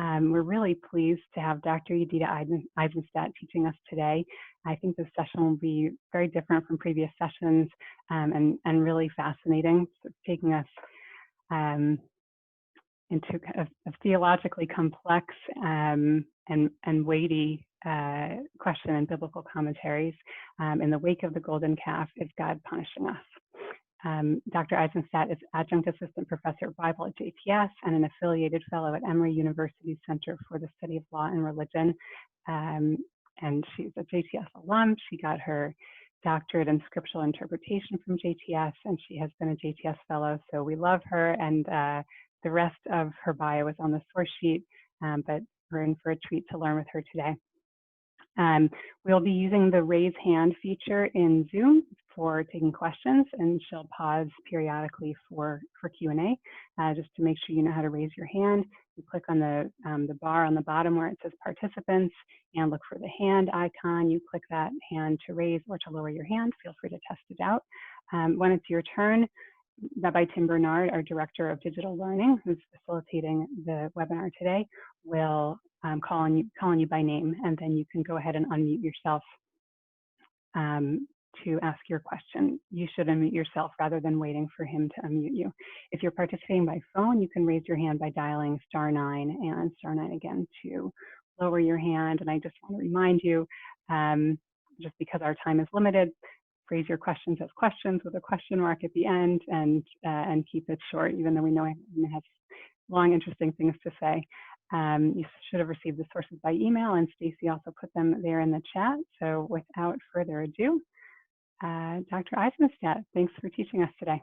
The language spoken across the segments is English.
We're really pleased to have Dr. Yedida Eisenstat teaching us today. I think this session will be very different from previous sessions and really fascinating, taking us into a theologically complex and weighty question in biblical commentaries. In the wake of the golden calf, is God punishing us? Dr. Eisenstat is Adjunct Assistant Professor of Bible at JTS and an affiliated fellow at Emory University's Center for the Study of Law and Religion. And she's a JTS alum. She got her doctorate in scriptural interpretation from JTS, and she has been a JTS fellow. So we love her, and the rest of her bio is on the source sheet, but we're in for a treat to learn with her today. We'll be using the raise hand feature in Zoom for taking questions, and she'll pause periodically for Q&A. Just to make sure you know how to raise your hand, you click on the bar on the bottom where it says participants and look for the hand icon. You click that hand to raise or to lower your hand. Feel free to test it out. When it's your turn, Rabbi Tim Bernard, our Director of Digital Learning, who's facilitating the webinar today, will call on you by name, and then you can go ahead and unmute yourself to ask your question. You should unmute yourself rather than waiting for him to unmute you. If you're participating by phone, you can raise your hand by dialing *9 and *9 again to lower your hand. And I just want to remind you, just because our time is limited, phrase your questions as questions with a question mark at the end, and keep it short, even though we know he has long, interesting things to say. You should have received the sources by email, and Stacy also put them there in the chat. So without further ado, Dr. Eisenstat, thanks for teaching us today.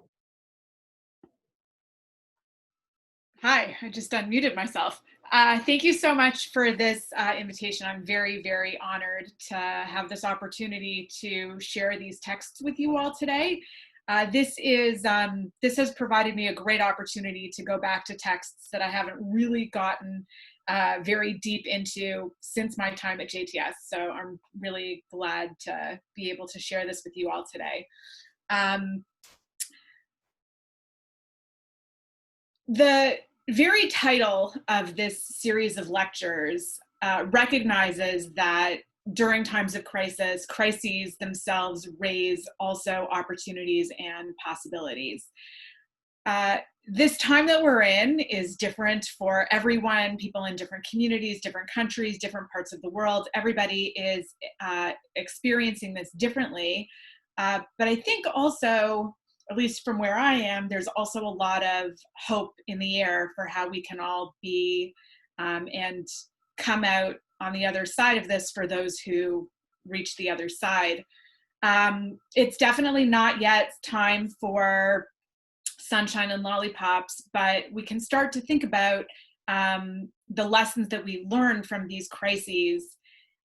Hi, I just unmuted myself. Thank you so much for this invitation. I'm very, very honored to have this opportunity to share these texts with you all today. This has provided me a great opportunity to go back to texts that I haven't really gotten very deep into since my time at JTS. So I'm really glad to be able to share this with you all today. The very title of this series of lectures recognizes that during times of crises themselves raise also opportunities and possibilities. This time that we're in is different for everyone, people in different communities, different countries, different parts of the world. Everybody is experiencing this differently. But I think also, at least from where I am, there's also a lot of hope in the air for how we can all be and come out on the other side of this for those who reach the other side. It's definitely not yet time for sunshine and lollipops, but we can start to think about the lessons that we learn from these crises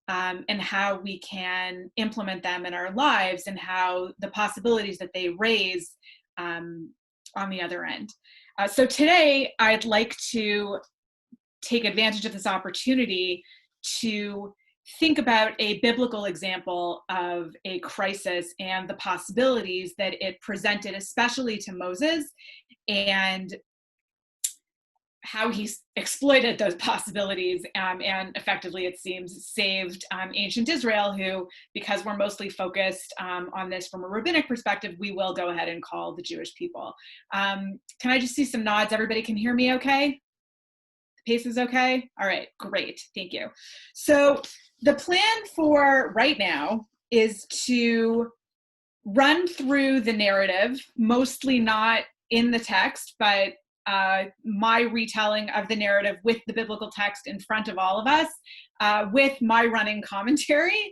and how we can implement them in our lives and how the possibilities that they raise on the other end. So today, I'd like to take advantage of this opportunity to think about a biblical example of a crisis and the possibilities that it presented, especially to Moses, and how he exploited those possibilities and effectively, it seems, saved ancient Israel, who, because we're mostly focused on this from a rabbinic perspective, we will go ahead and call the Jewish people. Can I just see some nods? Everybody can hear me okay? The pace is okay? All right, great, thank you. So the plan for right now is to run through the narrative, mostly not in the text, but my retelling of the narrative with the biblical text in front of all of us, with my running commentary,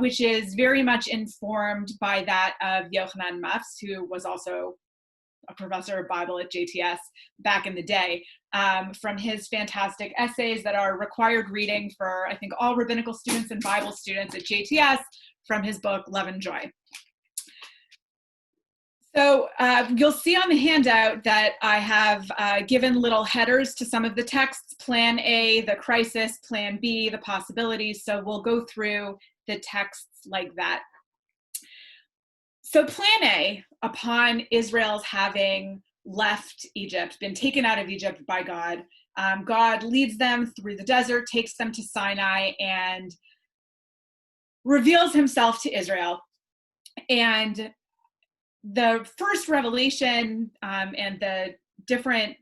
which is very much informed by that of Yochanan Mufs, who was also a professor of Bible at JTS back in the day, from his fantastic essays that are required reading for, I think, all rabbinical students and Bible students at JTS, from his book, Love and Joy. So you'll see on the handout that I have given little headers to some of the texts: Plan A, the crisis; Plan B, the possibilities. So we'll go through the texts like that. So Plan A, upon Israel's having left Egypt, been taken out of Egypt by God, God leads them through the desert, takes them to Sinai, and reveals himself to Israel. And the first revelation and the different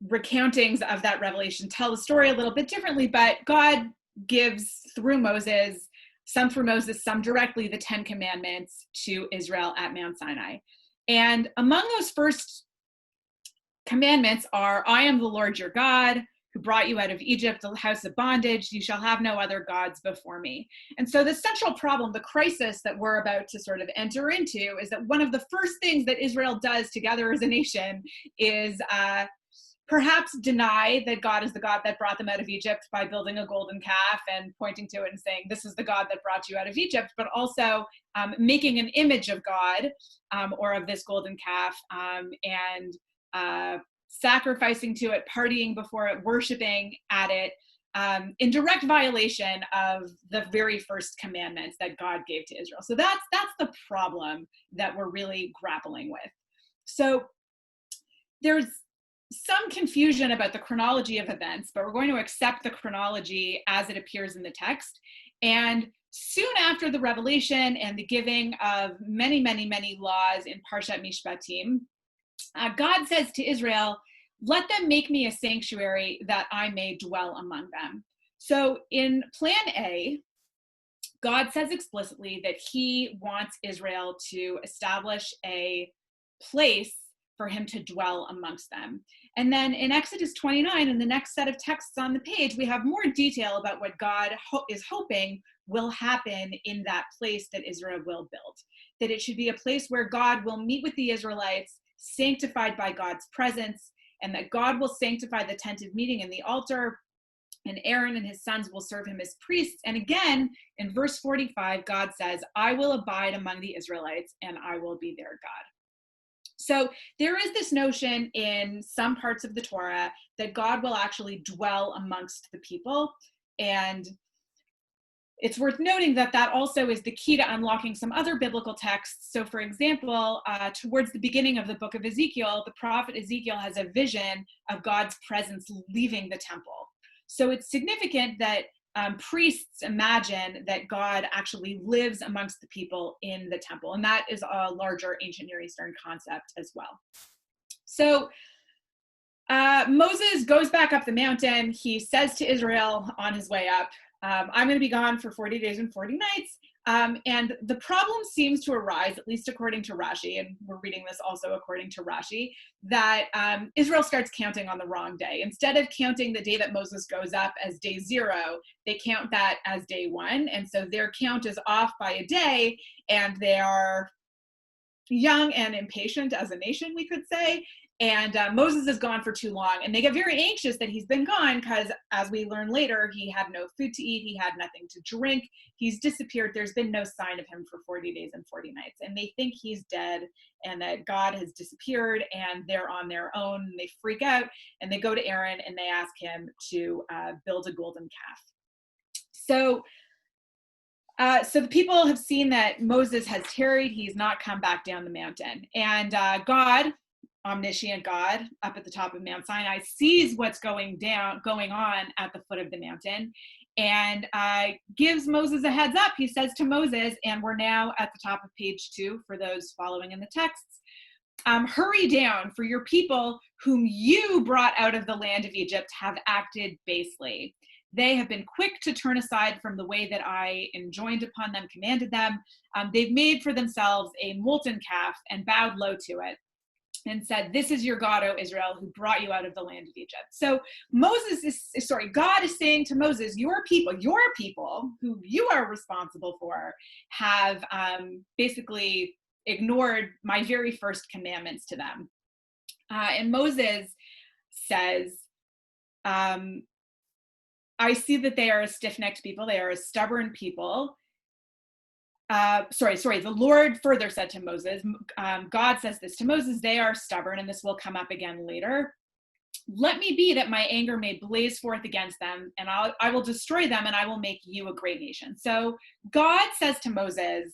recountings of that revelation tell the story a little bit differently, but God gives through Moses, some through Moses, some directly, the 10 commandments to Israel at Mount Sinai. And among those first commandments are, I am the Lord your God, who brought you out of Egypt, the house of bondage. You shall have no other gods before me. And so the central problem, the crisis that we're about to sort of enter into, is that one of the first things that Israel does together as a nation is perhaps deny that God is the God that brought them out of Egypt by building a golden calf and pointing to it and saying, this is the God that brought you out of Egypt, but also making an image of God or of this golden calf and sacrificing to it, partying before it, worshiping at it, in direct violation of the very first commandments that God gave to Israel. So that's the problem that we're really grappling with. So there's some confusion about the chronology of events, but we're going to accept the chronology as it appears in the text. And soon after the revelation and the giving of many, many, many laws in Parshat Mishpatim, God says to Israel, let them make me a sanctuary that I may dwell among them. So in plan A, God says explicitly that he wants Israel to establish a place for him to dwell amongst them. And then in Exodus 29, in the next set of texts on the page, we have more detail about what God is hoping will happen in that place that Israel will build. That it should be a place where God will meet with the Israelites, sanctified by God's presence, and that God will sanctify the tent of meeting and the altar, and Aaron and his sons will serve him as priests. And again, in verse 45, God says, I will abide among the Israelites and I will be their God. So there is this notion in some parts of the Torah that God will actually dwell amongst the people. And it's worth noting that that also is the key to unlocking some other biblical texts. So for example, towards the beginning of the book of Ezekiel, the prophet Ezekiel has a vision of God's presence leaving the temple. So it's significant that priests imagine that God actually lives amongst the people in the temple. And that is a larger ancient Near Eastern concept as well. So Moses goes back up the mountain. He says to Israel on his way up, I'm going to be gone for 40 days and 40 nights. And the problem seems to arise, at least according to Rashi, and we're reading this also according to Rashi, that Israel starts counting on the wrong day. Instead of counting the day that Moses goes up as day 0, they count that as day 1. And so their count is off by a day, and they are young and impatient as a nation, we could say. And Moses is gone for too long, and they get very anxious that he's been gone because, as we learn later, he had no food to eat, he had nothing to drink, he's disappeared, there's been no sign of him for 40 days and 40 nights. And they think he's dead and that God has disappeared, and they're on their own, and they freak out, and they go to Aaron and they ask him to build a golden calf. So the people have seen that Moses has tarried, he's not come back down the mountain. And God, omniscient God up at the top of Mount Sinai, sees what's going on at the foot of the mountain, and gives Moses a heads up. He says to Moses, and we're now at the top of page 2 for those following in the texts, hurry down, for your people whom you brought out of the land of Egypt have acted basely. They have been quick to turn aside from the way that I enjoined upon them, commanded them. They've made for themselves a molten calf and bowed low to it, and said, this is your God, O Israel, who brought you out of the land of Egypt. So God is saying to Moses, your people who you are responsible for have basically ignored my very first commandments to them. And Moses says, I see that they are a stiff-necked people. They are a stubborn people. The Lord further said to Moses, God says this to Moses, they are stubborn, and this will come up again later. Let me be that my anger may blaze forth against them, and I will destroy them, and I will make you a great nation. So God says to Moses,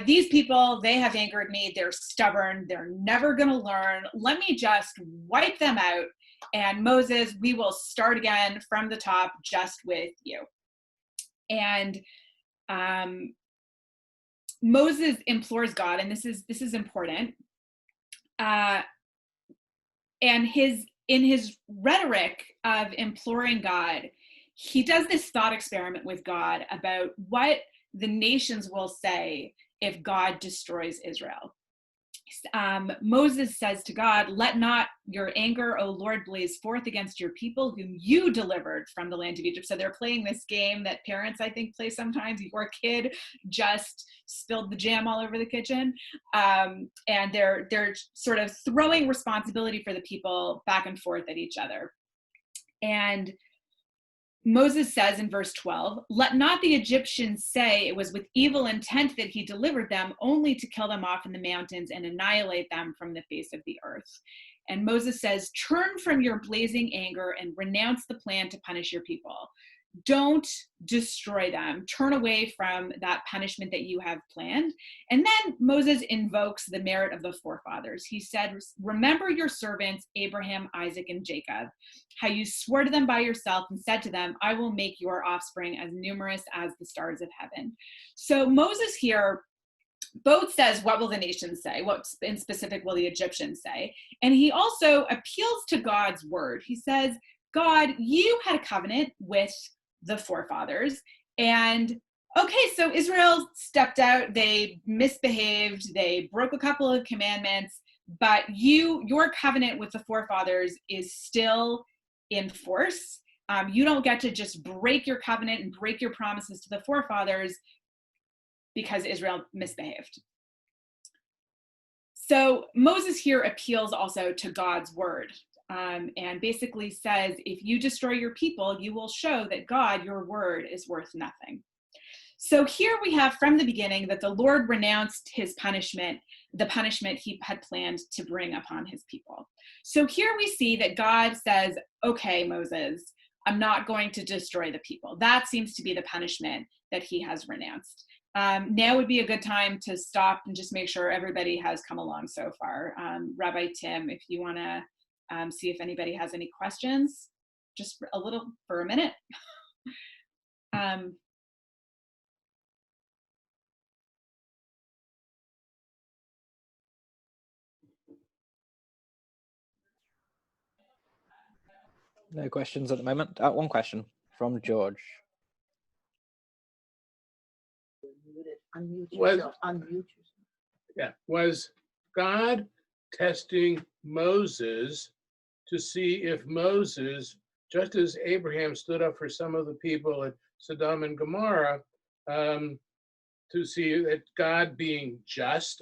these people, they have angered me. They're stubborn. They're never going to learn. Let me just wipe them out, And Moses, we will start again from the top just with you. And Moses implores God, and this is important. And in his rhetoric of imploring God, he does this thought experiment with God about what the nations will say if God destroys Israel. Moses says to God, "Let not your anger, O Lord, blaze forth against your people whom you delivered from the land of Egypt." So they're playing this game that parents, I think, play sometimes. Your kid just spilled the jam all over the kitchen. And they're sort of throwing responsibility for the people back and forth at each other. And Moses says in verse 12, "Let not the Egyptians say it was with evil intent that he delivered them, only to kill them off in the mountains and annihilate them from the face of the earth." And Moses says, "Turn from your blazing anger and renounce the plan to punish your people. Don't destroy them. Turn away from that punishment that you have planned." And then Moses invokes the merit of the forefathers. He said, "Remember your servants, Abraham, Isaac, and Jacob, how you swore to them by yourself and said to them, I will make your offspring as numerous as the stars of heaven." So Moses here both says, what will the nations say? What in specific will the Egyptians say? And he also appeals to God's word. He says, God, you had a covenant with the forefathers, and okay, so Israel stepped out, they misbehaved, they broke a couple of commandments, but your covenant with the forefathers is still in force. You don't get to just break your covenant and break your promises to the forefathers because Israel misbehaved. So Moses here appeals also to God's word, and basically says, if you destroy your people, you will show that God, your word, is worth nothing. So here we have from the beginning that the Lord renounced his punishment, the punishment he had planned to bring upon his people. So here we see that God says, okay, Moses, I'm not going to destroy the people. That seems to be the punishment that he has renounced. Now would be a good time to stop and just make sure everybody has come along so far. Rabbi Tim, if you want to see if anybody has any questions, just a little for a minute. No questions at the moment. One question from George. Unmute yourself. Yeah. Was God testing Moses to see if Moses, just as Abraham stood up for some of the people at Sodom and Gomorrah, to see that God being just,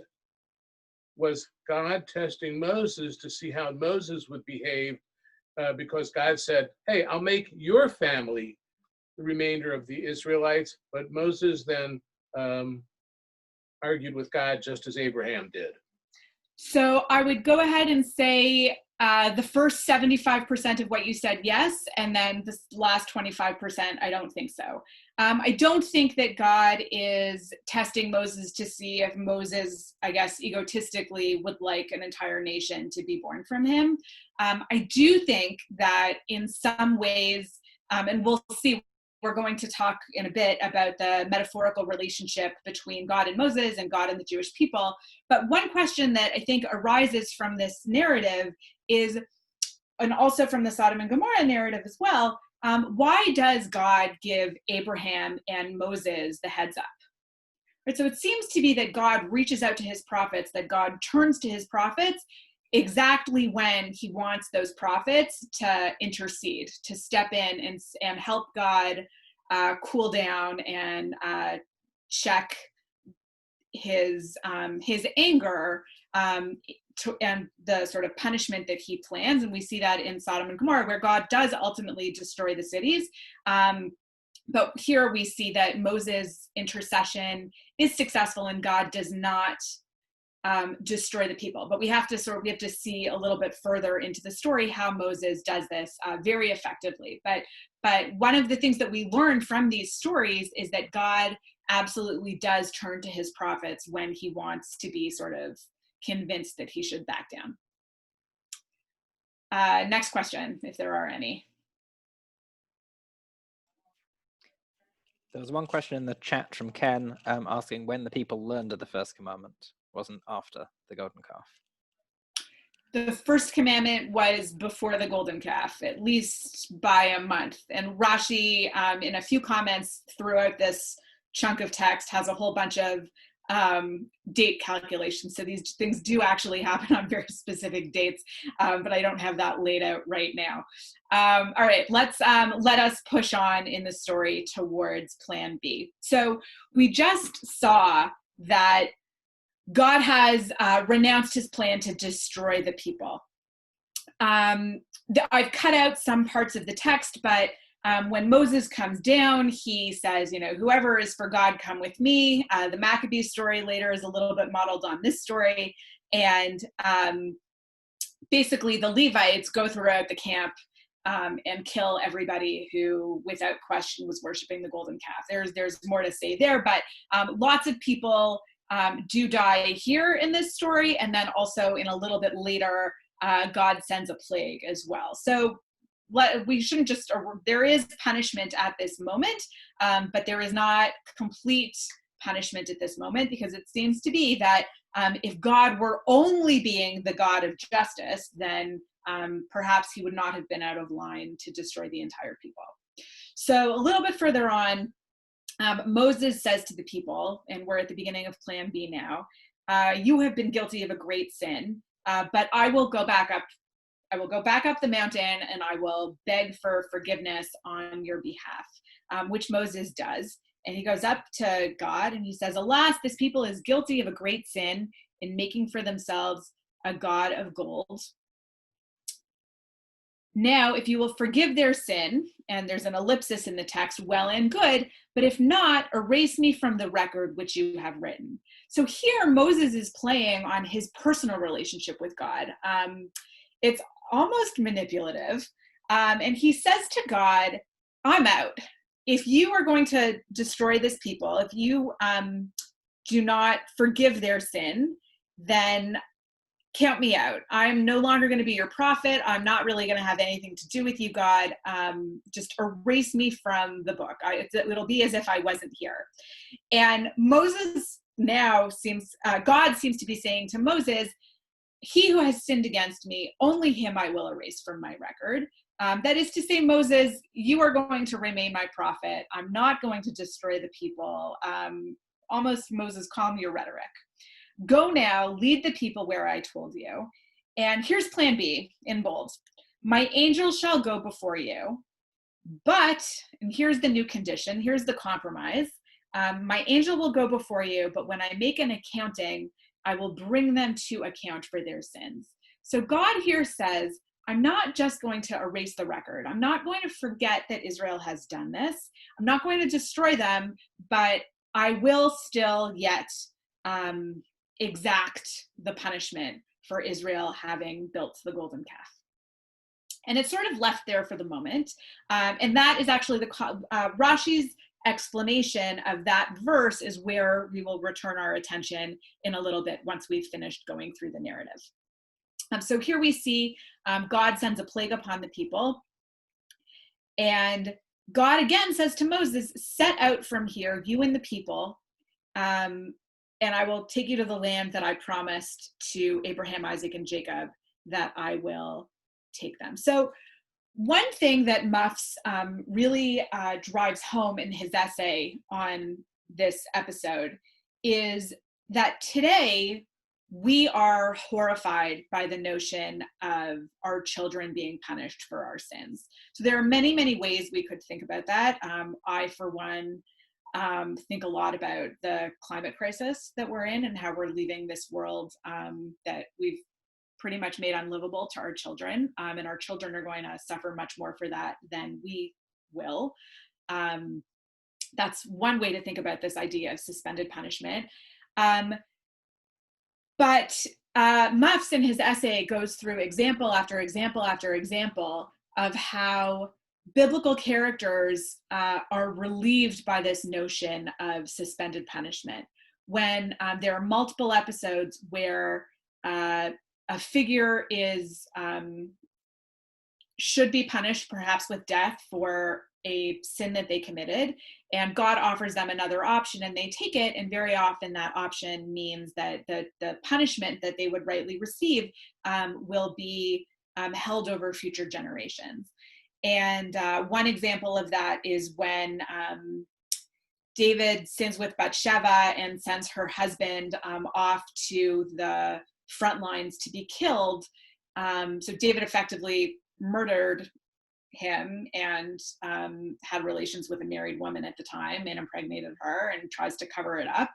was God testing Moses to see how Moses would behave, because God said, hey, I'll make your family the remainder of the Israelites, but Moses then argued with God just as Abraham did. So I would go ahead and say the first 75% of what you said, yes, and then the last 25%, I don't think so. I don't think that God is testing Moses to see if Moses, I guess, egotistically would like an entire nation to be born from him. I do think that in some ways, and we'll see, we're going to talk in a bit about the metaphorical relationship between God and Moses and God and the Jewish people. But one question that I think arises from this narrative is, and also from the Sodom and Gomorrah narrative as well, why does God give Abraham and Moses the heads up? Right, so it seems to be that God reaches out to his prophets, that God turns to his prophets exactly when he wants those prophets to intercede, to step in and help God cool down and check his anger and the sort of punishment that he plans. And we see that in Sodom and Gomorrah, where God does ultimately destroy the cities. But here we see that Moses' intercession is successful and God does not destroy the people. But we have to see a little bit further into the story how Moses does this very effectively. But one of the things that we learn from these stories is that God absolutely does turn to his prophets when he wants to be sort of convinced that he should back down. Next question, if there are any. There was one question in the chat from Ken asking when the people learned of the first commandment. Wasn't after the golden calf. The first commandment was before the golden calf, at least by a month. And Rashi, in a few comments throughout this chunk of text, has a whole bunch of date calculations. So these things do actually happen on very specific dates, but I don't have that laid out right now. All right, let us push on in the story towards plan B. So we just saw that God has renounced his plan to destroy the people. I've cut out some parts of the text, but when Moses comes down, he says, whoever is for God, come with me. The Maccabee story later is a little bit modeled on this story. And basically the Levites go throughout the camp and kill everybody who, without question, was worshiping the golden calf. There's more to say there, but lots of people do die here in this story, and then also in a little bit later, God sends a plague as well. So we shouldn't just, there is punishment at this moment, but there is not complete punishment at this moment, because it seems to be that if God were only being the God of justice, then perhaps he would not have been out of line to destroy the entire people. So a little bit further on, Moses says to the people, and we're at the beginning of plan B now, you have been guilty of a great sin, but I will go back up. I will go back up the mountain and I will beg for forgiveness on your behalf, which Moses does. And he goes up to God and he says, alas, this people is guilty of a great sin in making for themselves a god of gold. Now, if you will forgive their sin, and there's an ellipsis in the text, well and good, but if not, erase me from the record which you have written. So here Moses is playing on his personal relationship with God. It's almost manipulative. And he says to God, I'm out. If you are going to destroy this people, if you do not forgive their sin, then count me out. I'm no longer going to be your prophet. I'm not really going to have anything to do with you, God. Just erase me from the book. It'll be as if I wasn't here. And Moses now God seems to be saying to Moses, he who has sinned against me, only him I will erase from my record. That is to say, Moses, you are going to remain my prophet. I'm not going to destroy the people. Almost, Moses, calm your rhetoric. Go now, lead the people where I told you. And here's plan B in bold. My angel shall go before you, but, and here's the new condition, here's the compromise. My angel will go before you, but when I make an accounting, I will bring them to account for their sins. So God here says, I'm not just going to erase the record. I'm not going to forget that Israel has done this. I'm not going to destroy them, but I will still yet exact the punishment for Israel having built the golden calf. And it's sort of left there for the moment. And that is actually Rashi's explanation of that verse is where we will return our attention in a little bit once we've finished going through the narrative. So here we see God sends a plague upon the people. And God again says to Moses, set out from here, you and the people, and I will take you to the land that I promised to Abraham, Isaac, and Jacob, that I will take them. So one thing that Muffs really drives home in his essay on this episode is that today we are horrified by the notion of our children being punished for our sins. So there are many, many ways we could think about that. I, for one, think a lot about the climate crisis that we're in and how we're leaving this world that we've pretty much made unlivable to our children. And our children are going to suffer much more for that than we will. That's one way to think about this idea of suspended punishment. But Muffs in his essay goes through example after example after example of how biblical characters are relieved by this notion of suspended punishment. When there are multiple episodes where a figure is should be punished, perhaps with death, for a sin that they committed. And God offers them another option, and they take it. And very often that option means that the punishment that they would rightly receive will be held over future generations. And one example of that is when David sins with Bathsheba and sends her husband off to the front lines to be killed. So David effectively murdered him and had relations with a married woman at the time and impregnated her and tries to cover it up.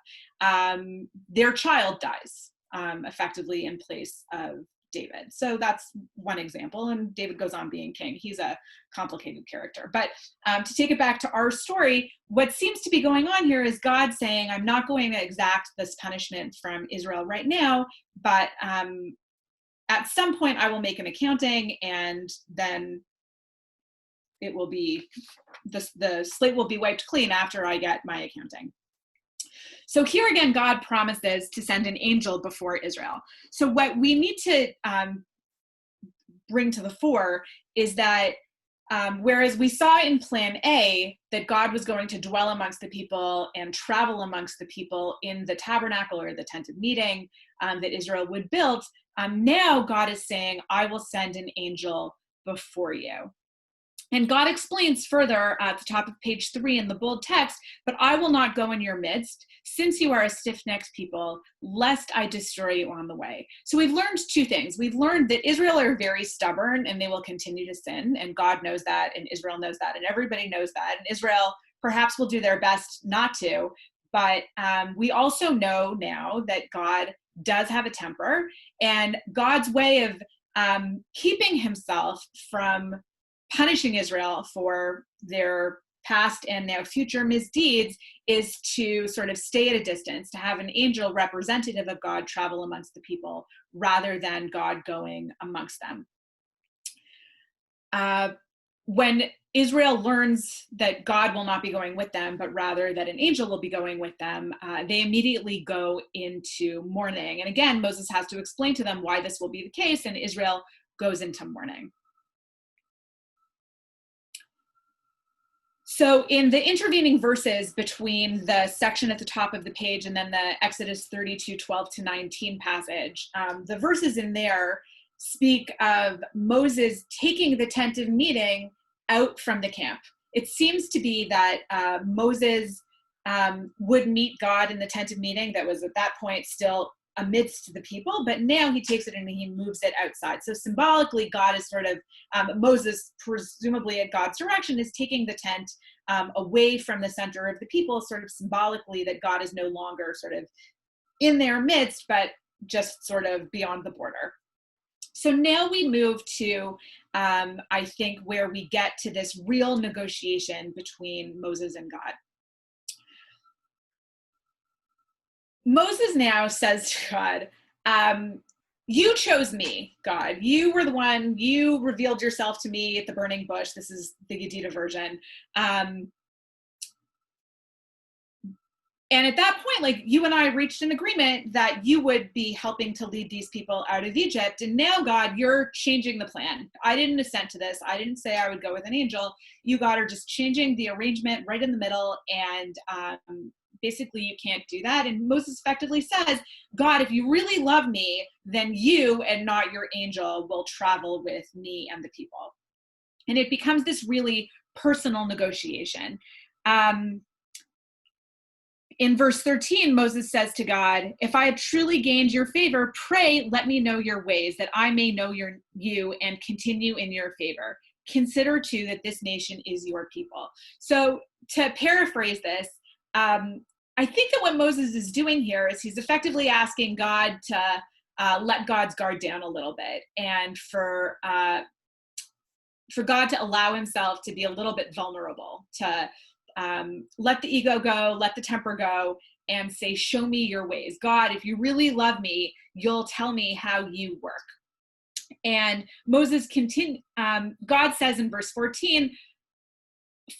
Their child dies effectively in place of David. So that's one example. And David goes on being king. He's a complicated character. But to take it back to our story, what seems to be going on here is God saying, I'm not going to exact this punishment from Israel right now, but at some point I will make an accounting, and then it will be, the slate will be wiped clean after I get my accounting. So here again, God promises to send an angel before Israel. So what we need to bring to the fore is that whereas we saw in plan A that God was going to dwell amongst the people and travel amongst the people in the tabernacle or the tent of meeting that Israel would build, now God is saying, I will send an angel before you. And God explains further at the top of page 3 in the bold text, but I will not go in your midst, since you are a stiff-necked people, lest I destroy you on the way. So we've learned two things. We've learned that Israel are very stubborn and they will continue to sin, and God knows that, and Israel knows that, and everybody knows that, and Israel perhaps will do their best not to, but we also know now that God does have a temper, and God's way of keeping himself from punishing Israel for their past and now future misdeeds is to sort of stay at a distance, to have an angel representative of God travel amongst the people rather than God going amongst them. When Israel learns that God will not be going with them, but rather that an angel will be going with them, they immediately go into mourning. And again, Moses has to explain to them why this will be the case, and Israel goes into mourning. So in the intervening verses between the section at the top of the page and then the Exodus 32, 12 to 19 passage, the verses in there speak of Moses taking the tent of meeting out from the camp. It seems to be that Moses would meet God in the tent of meeting that was at that point still amidst the people, but now he takes it and he moves it outside. So symbolically, God is sort of, Moses, presumably at God's direction, is taking the tent away from the center of the people, sort of symbolically that God is no longer sort of in their midst, but just sort of beyond the border. So now we move to, I think, where we get to this real negotiation between Moses and God. Moses now says to God, you chose me, God. You were the one, you revealed yourself to me at the burning bush. This is the Yedida version. And at that point, like, you and I reached an agreement that you would be helping to lead these people out of Egypt. And now, God, you're changing the plan. I didn't assent to this. I didn't say I would go with an angel. You, God, are just changing the arrangement right in the middle. And basically, you can't do that. And Moses effectively says, God, if you really love me, then you and not your angel will travel with me and the people. And it becomes this really personal negotiation. In verse 13, Moses says to God, if I have truly gained your favor, pray, let me know your ways, that I may know you and continue in your favor. Consider, too, that this nation is your people. So to paraphrase this, I think that what Moses is doing here is he's effectively asking God to let God's guard down a little bit, and for God to allow himself to be a little bit vulnerable, to let the ego go, let the temper go, and say, show me your ways. God, if you really love me, you'll tell me how you work. And Moses God says in verse 14,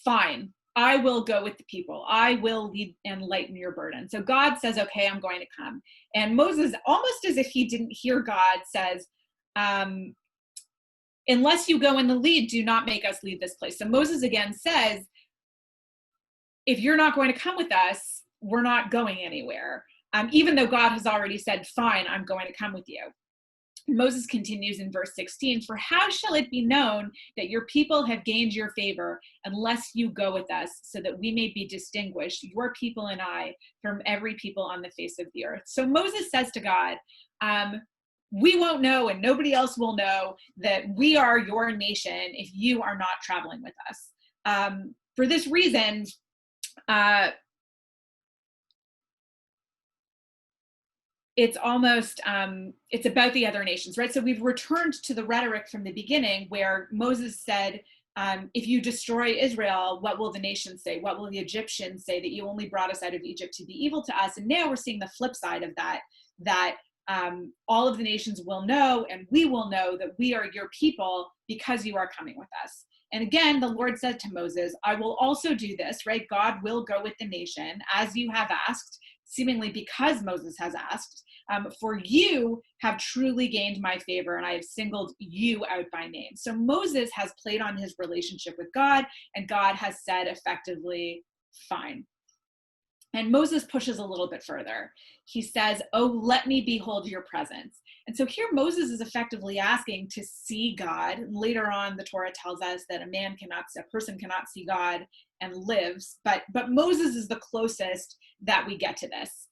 fine, I will go with the people. I will lead and lighten your burden. So God says, okay, I'm going to come. And Moses, almost as if he didn't hear God, says, unless you go in the lead, do not make us leave this place. So Moses again says, if you're not going to come with us, we're not going anywhere. Even though God has already said, fine, I'm going to come with you. Moses continues in verse 16, for how shall it be known that your people have gained your favor unless you go with us, so that we may be distinguished, your people and I, from every people on the face of the earth? So Moses says to God, we won't know and nobody else will know that we are your nation if you are not traveling with us. For this reason, it's almost, it's about the other nations, right? So we've returned to the rhetoric from the beginning where Moses said, if you destroy Israel, what will the nations say? What will the Egyptians say, that you only brought us out of Egypt to be evil to us? And now we're seeing the flip side of that, that all of the nations will know and we will know that we are your people because you are coming with us. And again, the Lord said to Moses, I will also do this, right? God will go with the nation as you have asked, seemingly because Moses has asked. For you have truly gained my favor, and I have singled you out by name. So Moses has played on his relationship with God, and God has said effectively, fine. And Moses pushes a little bit further. He says, oh, let me behold your presence. And so here Moses is effectively asking to see God. Later on, the Torah tells us that a person cannot see God and lives, but Moses is the closest that we get to this.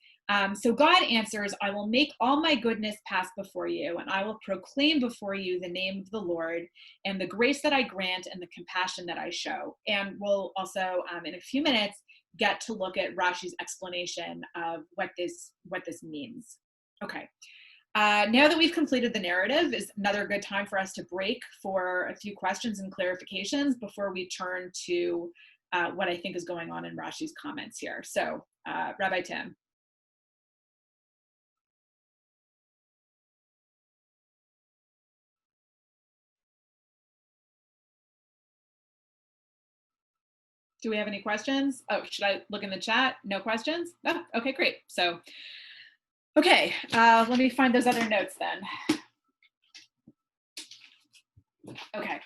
So God answers, I will make all my goodness pass before you, and I will proclaim before you the name of the Lord, and the grace that I grant and the compassion that I show. And we'll also, in a few minutes, get to look at Rashi's explanation of what this means. Okay. Now that we've completed the narrative, is another good time for us to break for a few questions and clarifications before we turn to what I think is going on in Rashi's comments here. So, Rabbi Tim. Do we have any questions? Oh, should I look in the chat? No questions? Oh, okay, great. So, okay, let me find those other notes then. Okay.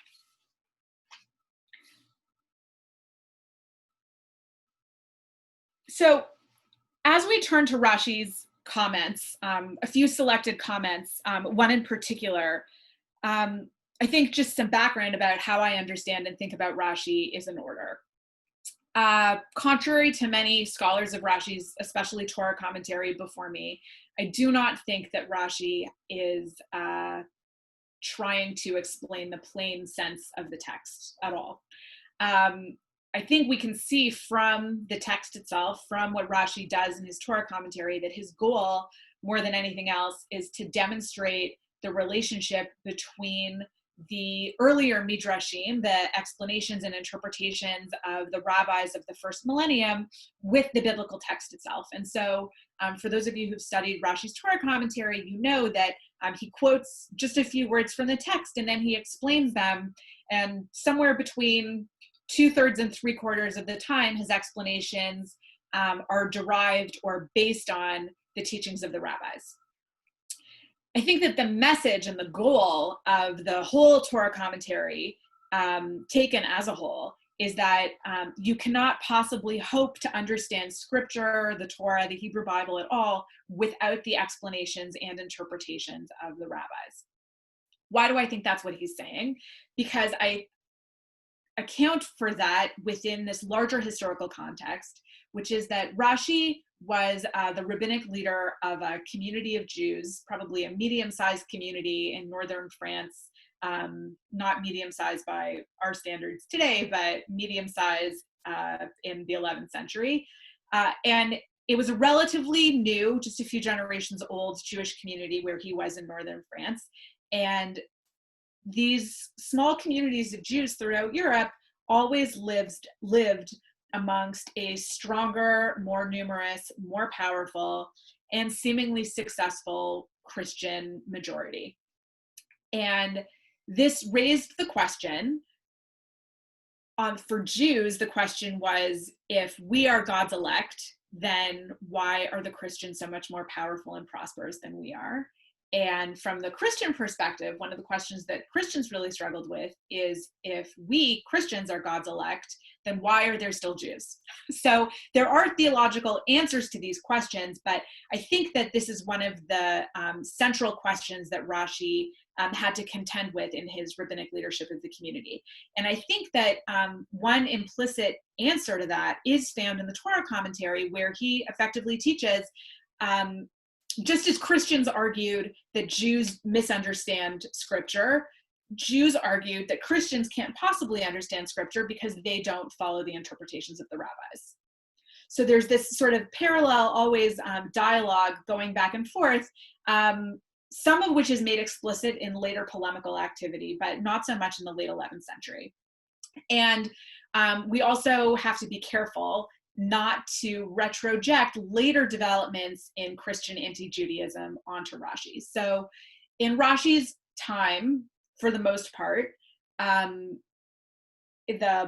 So, as we turn to Rashi's comments, a few selected comments, one in particular, I think just some background about how I understand and think about Rashi is in order. Contrary to many scholars of Rashi's, especially Torah commentary before me, I do not think that Rashi is trying to explain the plain sense of the text at all. I think we can see from the text itself, from what Rashi does in his Torah commentary, that his goal, more than anything else, is to demonstrate the relationship between the earlier midrashim, the explanations and interpretations of the rabbis of the first millennium, with the biblical text itself. And so for those of you who've studied Rashi's Torah commentary, you know that he quotes just a few words from the text and then he explains them, and somewhere between 2/3 and 3/4 of the time, his explanations are derived or based on the teachings of the rabbis. I think that the message and the goal of the whole Torah commentary, taken as a whole, is that you cannot possibly hope to understand Scripture, the Torah, the Hebrew Bible at all without the explanations and interpretations of the rabbis. Why do I think that's what he's saying? Because I account for that within this larger historical context, which is that Rashi was the rabbinic leader of a community of Jews, probably a medium-sized community in northern France, not medium-sized by our standards today, but medium-sized in the 11th century. And it was a relatively new, just a few generations old Jewish community where he was in northern France. And these small communities of Jews throughout Europe always lived amongst a stronger, more numerous, more powerful, and seemingly successful Christian majority. And this raised the question, for Jews, the question was, if we are God's elect, then why are the Christians so much more powerful and prosperous than we are? And from the Christian perspective, one of the questions that Christians really struggled with is, if we Christians are God's elect, then why are there still Jews? So there are theological answers to these questions, but I think that this is one of the central questions that Rashi had to contend with in his rabbinic leadership of the community. And I think that one implicit answer to that is found in the Torah commentary, where he effectively teaches, just as Christians argued that Jews misunderstand scripture, Jews argued that Christians can't possibly understand scripture because they don't follow the interpretations of the rabbis. So there's this sort of parallel, always dialogue going back and forth, some of which is made explicit in later polemical activity, but not so much in the late 11th century. And we also have to be careful not to retroject later developments in Christian anti-Judaism onto Rashi. So in Rashi's time, for the most part, the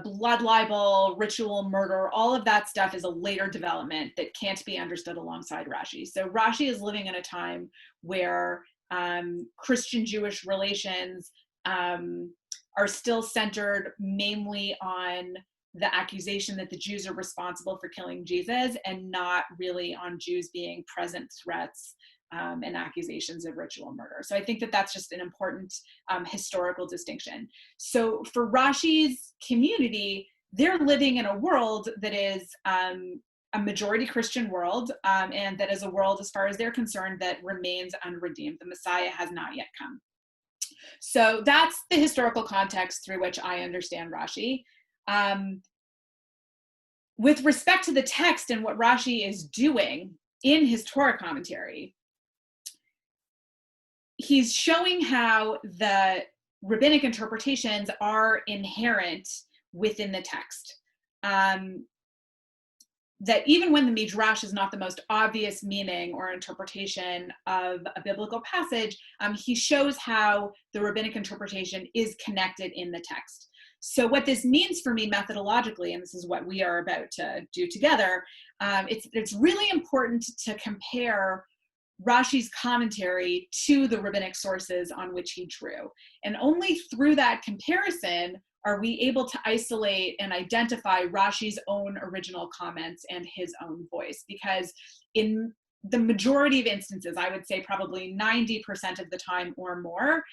blood libel, ritual murder, all of that stuff is a later development that can't be understood alongside Rashi. So Rashi is living in a time where Christian-Jewish relations are still centered mainly on the accusation that the Jews are responsible for killing Jesus, and not really on Jews being present threats and accusations of ritual murder. So I think that that's just an important historical distinction. So for Rashi's community, they're living in a world that is a majority Christian world, and that is a world, as far as they're concerned, that remains unredeemed. The Messiah has not yet come. So that's the historical context through which I understand Rashi. With respect to the text and what Rashi is doing in his Torah commentary, he's showing how the rabbinic interpretations are inherent within the text. That even when the Midrash is not the most obvious meaning or interpretation of a biblical passage, he shows how the rabbinic interpretation is connected in the text. So what this means for me methodologically, and this is what we are about to do together, it's really important to compare Rashi's commentary to the rabbinic sources on which he drew. And only through that comparison are we able to isolate and identify Rashi's own original comments and his own voice. Because in the majority of instances, I would say probably 90% of the time or more,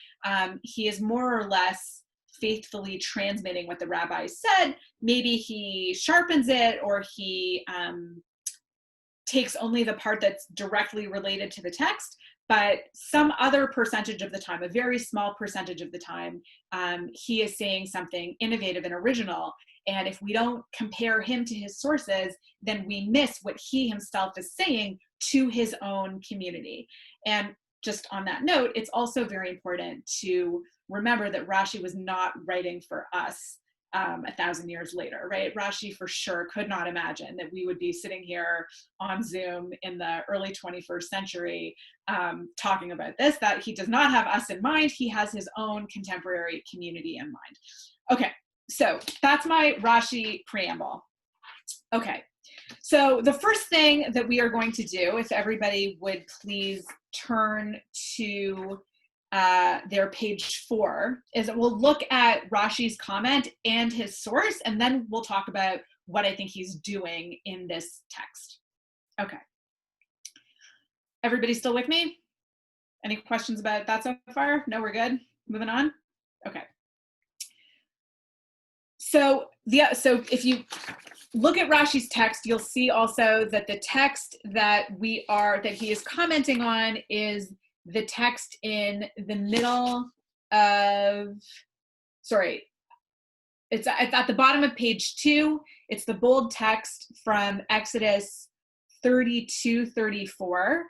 he is more or less faithfully transmitting what the rabbi said. Maybe he sharpens it, or he takes only the part that's directly related to the text, but some other percentage of the time, a very small percentage of the time, he is saying something innovative and original. And if we don't compare him to his sources, then we miss what he himself is saying to his own community. And just on that note, it's also very important to remember that Rashi was not writing for us 1,000 years later, right? Rashi for sure could not imagine that we would be sitting here on Zoom in the early 21st century talking about this, that he does not have us in mind. He has his own contemporary community in mind. Okay, so that's my Rashi preamble. Okay, so the first thing that we are going to do, if everybody would please turn to their page 4, is that we'll look at Rashi's comment and his source, and then we'll talk about what I think he's doing in this text. Okay. Everybody still with me? Any questions about that so far? No, we're good? Moving on? Okay. So if you look at Rashi's text, you'll see also that the text that he is commenting on is the text in the middle of, it's at the bottom of page 2. It's the bold text from Exodus 32:34,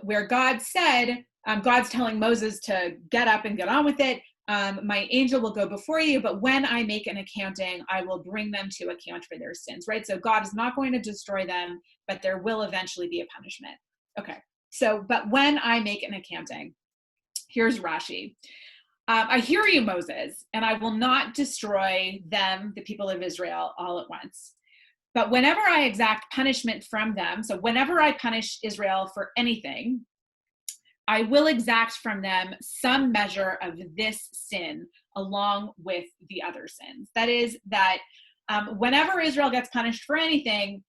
where God said, God's telling Moses to get up and get on with it. My angel will go before you, but when I make an accounting, I will bring them to account for their sins, right? So God is not going to destroy them, but there will eventually be a punishment. Okay. So, but when I make an accounting, here's Rashi. I hear you, Moses, and I will not destroy them, the people of Israel, all at once. But whenever I exact punishment from them, so whenever I punish Israel for anything, I will exact from them some measure of this sin along with the other sins. That is that whenever Israel gets punished for anything,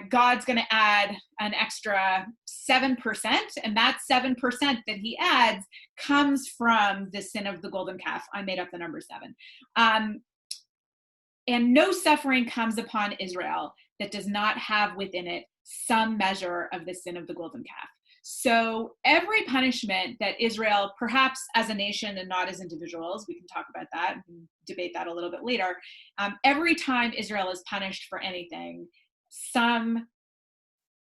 God's going to add an extra 7%, and that 7% that he adds comes from the sin of the golden calf. I made up the number 7. And no suffering comes upon Israel that does not have within it some measure of the sin of the golden calf. So every punishment that Israel, perhaps as a nation and not as individuals, we can talk about that and debate that a little bit later, every time Israel is punished for anything, some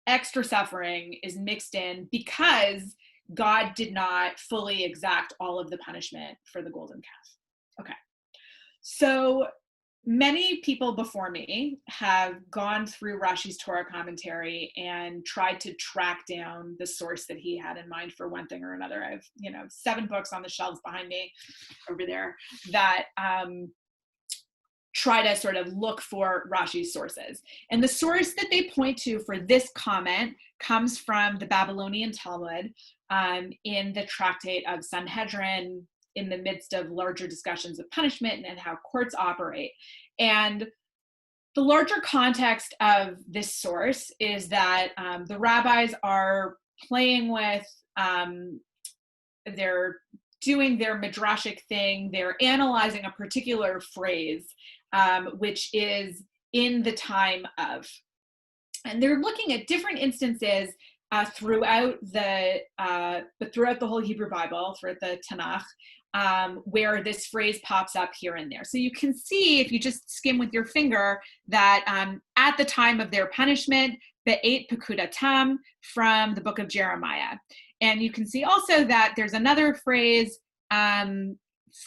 extra suffering is mixed in because God did not fully exact all of the punishment for the golden calf. Okay, so many people before me have gone through Rashi's Torah commentary and tried to track down the source that he had in mind for one thing or another. I have, 7 books on the shelves behind me over there that try to sort of look for Rashi's sources. And the source that they point to for this comment comes from the Babylonian Talmud in the tractate of Sanhedrin, in the midst of larger discussions of punishment and how courts operate. And the larger context of this source is that the rabbis are playing with, they're doing their midrashic thing, they're analyzing a particular phrase, which is in the time of. And they're looking at different instances throughout the whole Hebrew Bible, throughout the Tanakh, where this phrase pops up here and there. So you can see, if you just skim with your finger, that at the time of their punishment, be'et pekudatam, from the book of Jeremiah. And you can see also that there's another phrase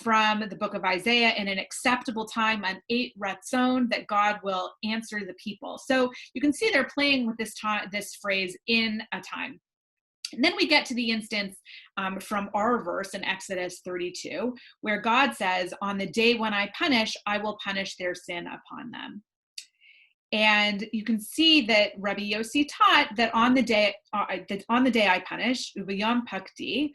from the book of Isaiah, in an acceptable time, an 8 ratzon, that God will answer the people. So you can see they're playing with this phrase, in a time. And then we get to the instance from our verse in Exodus 32, where God says, on the day when I punish, I will punish their sin upon them. And you can see that Rabbi Yossi taught that on the day I punish, Uvayom Pakti,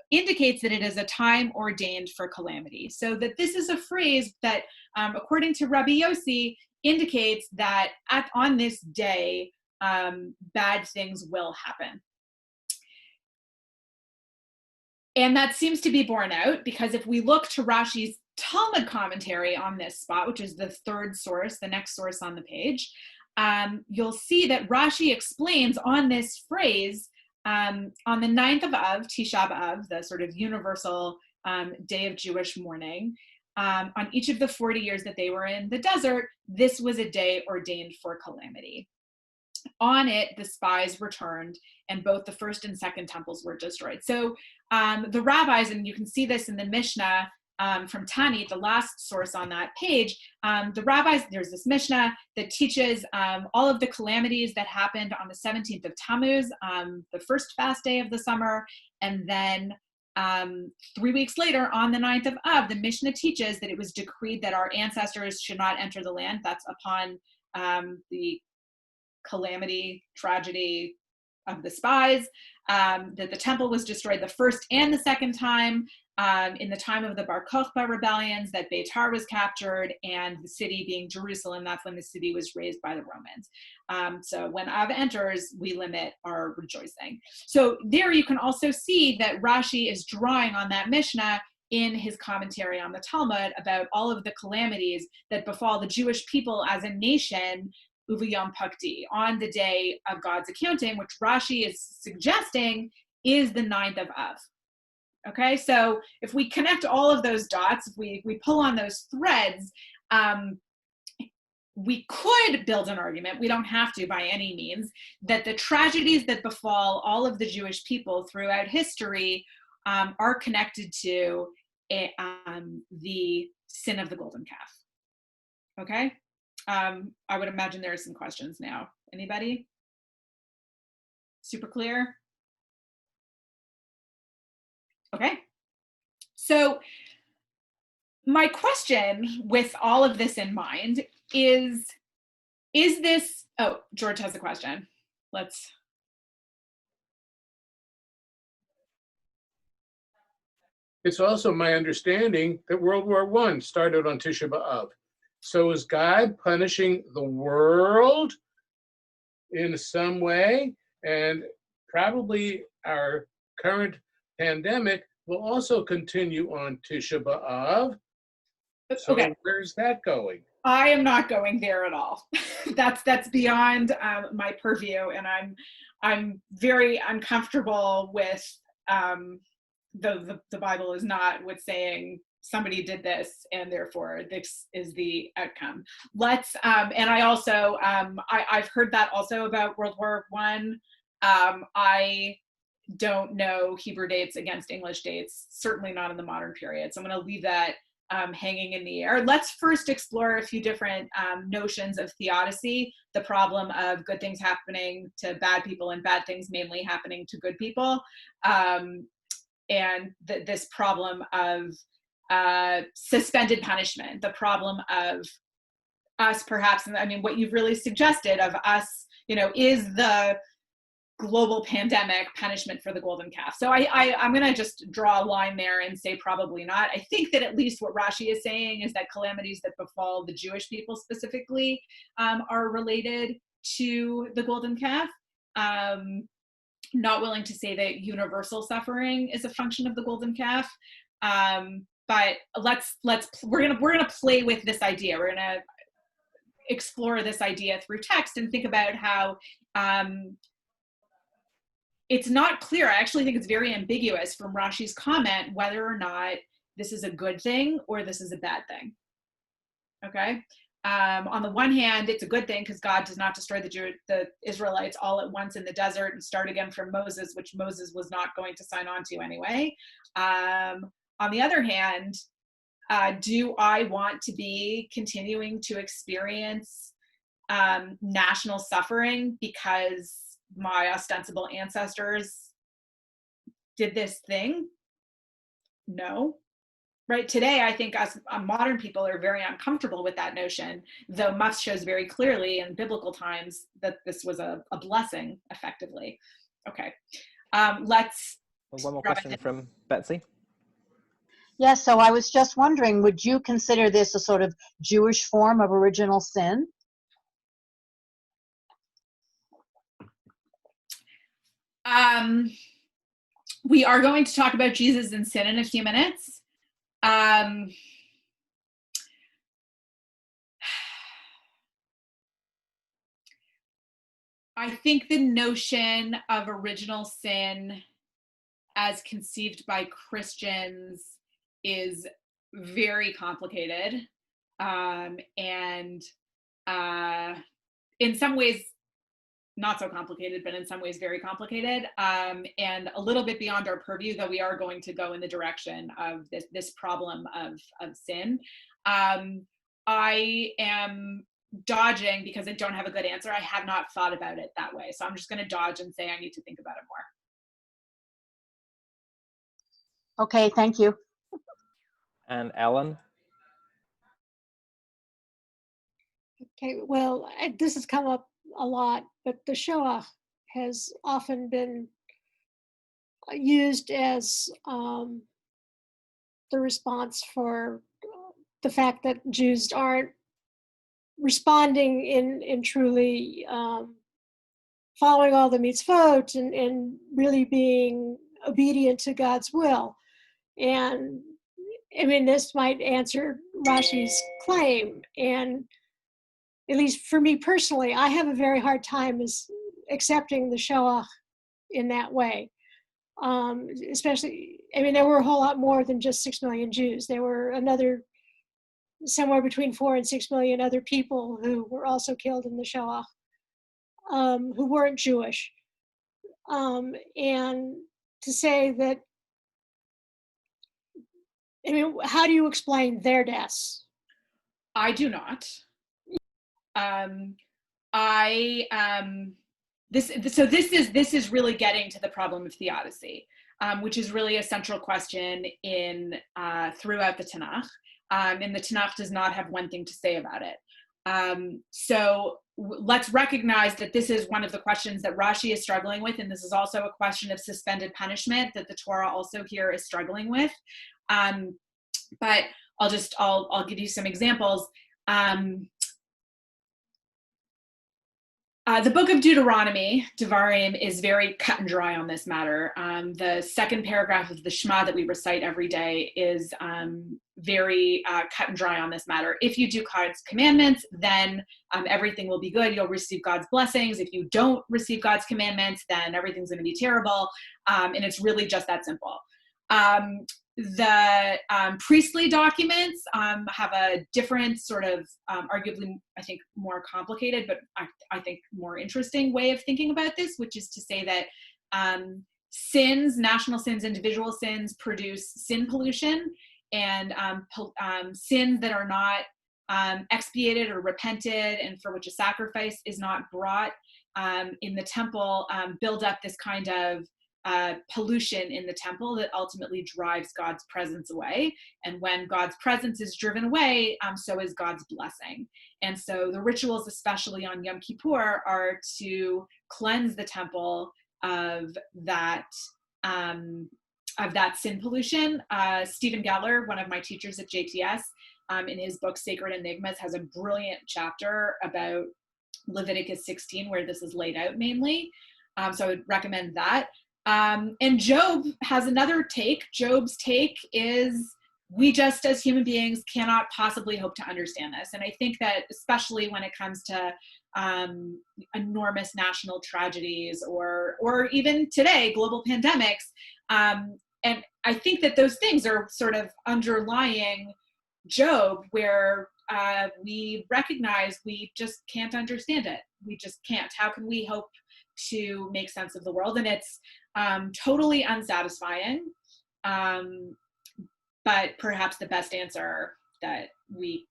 indicates that it is a time ordained for calamity. So that this is a phrase that, according to Rabbi Yossi, indicates that on this day, bad things will happen. And that seems to be borne out, because if we look to Rashi's Talmud commentary on this spot, which is the third source, the next source on the page, you'll see that Rashi explains on this phrase, on the 9th of Av, Tisha B'Av, the sort of universal day of Jewish mourning, on each of the 40 years that they were in the desert, this was a day ordained for calamity. On it, the spies returned, and both the first and second temples were destroyed. So the rabbis, and you can see this in the Mishnah from Tani, the last source on that page, the rabbis, there's this Mishnah that teaches all of the calamities that happened on the 17th of Tammuz, the first fast day of the summer, and then 3 weeks later, on the 9th of Av, the Mishnah teaches that it was decreed that our ancestors should not enter the land. That's upon the calamity, tragedy of the spies, that the temple was destroyed the first and the second time, in the time of the Bar Kokhba rebellions, that Beitar was captured, and the city being Jerusalem, that's when the city was razed by the Romans. So when Av enters, we limit our rejoicing. So there you can also see that Rashi is drawing on that Mishnah in his commentary on the Talmud about all of the calamities that befall the Jewish people as a nation, Uvayom Pakti, on the day of God's accounting, which Rashi is suggesting is the 9th of Av. Okay, so if we connect all of those dots, if we pull on those threads, we could build an argument, we don't have to by any means, that the tragedies that befall all of the Jewish people throughout history are connected to the sin of the golden calf. Okay? I would imagine there are some questions now. Anybody? Super clear? Okay. So my question with all of this in mind is this, oh, George has a question. it's also my understanding that World War I started on Tisha B'Av. So is God punishing the world in some way? And probably our current pandemic will also continue on Tisha B'Av. So Okay. where's that going? I am not going there at all. that's beyond my purview, and I'm very uncomfortable with the Bible is not with saying somebody did this and therefore this is the outcome. Let's and I also I've heard that also about World War I. I don't know Hebrew dates against English dates, certainly not in the modern period. So I'm going to leave that hanging in the air. Let's first explore a few different notions of theodicy, the problem of good things happening to bad people and bad things mainly happening to good people, and this problem of suspended punishment, the problem of us perhaps, I mean, what you've really suggested of us, is the global pandemic punishment for the golden calf. So I'm going to just draw a line there and say probably not. I think that at least what Rashi is saying is that calamities that befall the Jewish people specifically are related to the golden calf. Not willing to say that universal suffering is a function of the golden calf. But we're gonna play with this idea. We're gonna explore this idea through text and think about how it's not clear. I actually think it's very ambiguous from Rashi's comment whether or not this is a good thing or this is a bad thing. Okay. On the one hand, it's a good thing because God does not destroy the Israelites all at once in the desert and start again from Moses, which Moses was not going to sign on to anyway. On the other hand, do I want to be continuing to experience national suffering because my ostensible ancestors did this thing? No. Right. Today, I think us modern people are very uncomfortable with that notion, though much shows very clearly in biblical times that this was a blessing, effectively. Okay. Let's. One more question from Betsy. Yes, so I was just wondering, would you consider this a sort of Jewish form of original sin? We are going to talk about Jesus and sin in a few minutes. I think the notion of original sin as conceived by Christians is very complicated, and in some ways not so complicated, but in some ways very complicated, and a little bit beyond our purview, though we are going to go in the direction of this problem of sin. I am dodging because I don't have a good answer. I have not thought about it that way. So I'm just going to dodge and say I need to think about it more. Okay, thank you. And Ellen? Okay, well, this has come up a lot, but the Shoah has often been used as the response for the fact that Jews aren't responding in truly following all the mitzvot and really being obedient to God's will. And I mean, this might answer Rashi's claim. And at least for me personally, I have a very hard time accepting the Shoah in that way. Especially, I mean, there were a whole lot more than just 6 million Jews. There were somewhere between 4 and 6 million other people who were also killed in the Shoah, who weren't Jewish. And to say that, I mean, how do you explain their deaths? I do not. This is really getting to the problem of theodicy, which is really a central question throughout the Tanakh. And the Tanakh does not have one thing to say about it. So let's recognize that this is one of the questions that Rashi is struggling with, and this is also a question of suspended punishment that the Torah also here is struggling with. But I'll give you some examples. The book of Deuteronomy, Devarim, is very cut and dry on this matter. The second paragraph of the Shema that we recite every day is very cut and dry on this matter. If you do God's commandments, then everything will be good. You'll receive God's blessings. If you don't receive God's commandments, then everything's going to be terrible. And it's really just that simple. The priestly documents have a different sort of, arguably, I think, more complicated, but I think more interesting way of thinking about this, which is to say that sins, national sins, individual sins, produce sin pollution, and sins that are not expiated or repented, and for which a sacrifice is not brought in the temple, build up this kind of pollution in the temple that ultimately drives God's presence away. And when God's presence is driven away, so is God's blessing. And so the rituals, especially on Yom Kippur, are to cleanse the temple of that sin pollution. Stephen Geller, one of my teachers at JTS, in his book Sacred Enigmas, has a brilliant chapter about Leviticus 16 where this is laid out mainly. So I would recommend that. And Job has another take. Job's take is, we just as human beings cannot possibly hope to understand this. And I think that especially when it comes to enormous national tragedies or even today, global pandemics, and I think that those things are sort of underlying Job, where we recognize we just can't understand it. We just can't. How can we hope to make sense of the world? And it's totally unsatisfying, but perhaps the best answer that we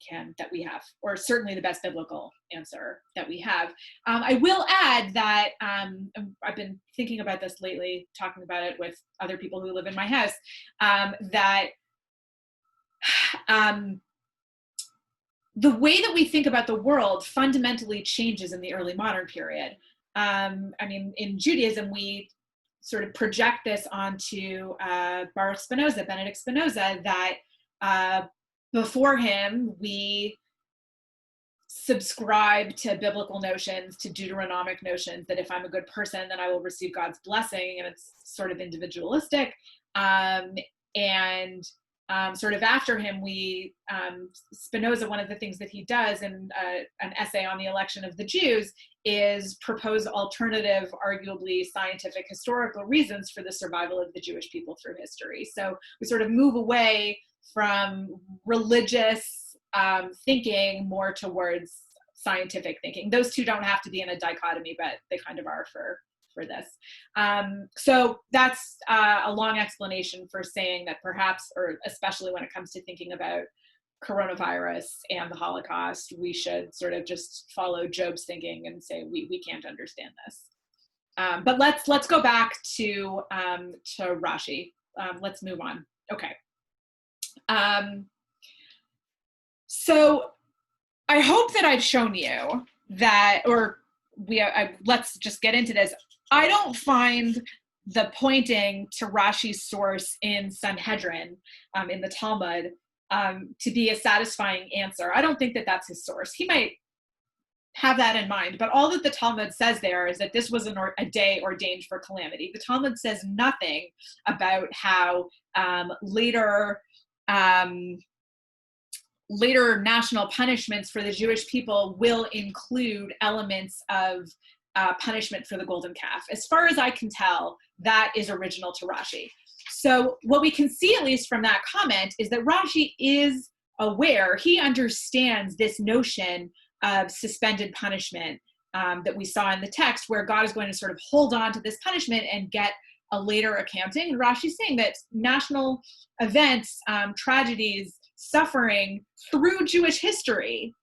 have, or certainly the best biblical answer that we have. I will add that I've been thinking about this lately, talking about it with other people who live in my house, that the way that we think about the world fundamentally changes in the early modern period. I mean, in Judaism, we sort of project this onto Baruch Spinoza, Benedict Spinoza, that before him, we subscribe to biblical notions, to Deuteronomic notions, that if I'm a good person, then I will receive God's blessing, and it's sort of individualistic. And sort of after him, Spinoza, one of the things that he does in an essay on the election of the Jews is propose alternative, arguably scientific, historical reasons for the survival of the Jewish people through history. So we sort of move away from religious thinking more towards scientific thinking. Those two don't have to be in a dichotomy, but they kind of are for this. So that's a long explanation for saying that perhaps, or especially when it comes to thinking about coronavirus and the Holocaust, we should sort of just follow Job's thinking and say we can't understand this. But let's go back to Rashi. Let's move on. Okay. So I hope that I've shown you that, or let's just get into this. I don't find the pointing to Rashi's source in Sanhedrin, in the Talmud, to be a satisfying answer. I don't think that that's his source. He might have that in mind, but all that the Talmud says there is that this was a day ordained for calamity. The Talmud says nothing about how later national punishments for the Jewish people will include elements of punishment for the golden calf. As far as I can tell, that is original to Rashi. So what we can see, at least from that comment, is that Rashi is aware, he understands this notion of suspended punishment that we saw in the text, where God is going to sort of hold on to this punishment and get a later accounting. And Rashi's saying that national events, tragedies, suffering through Jewish history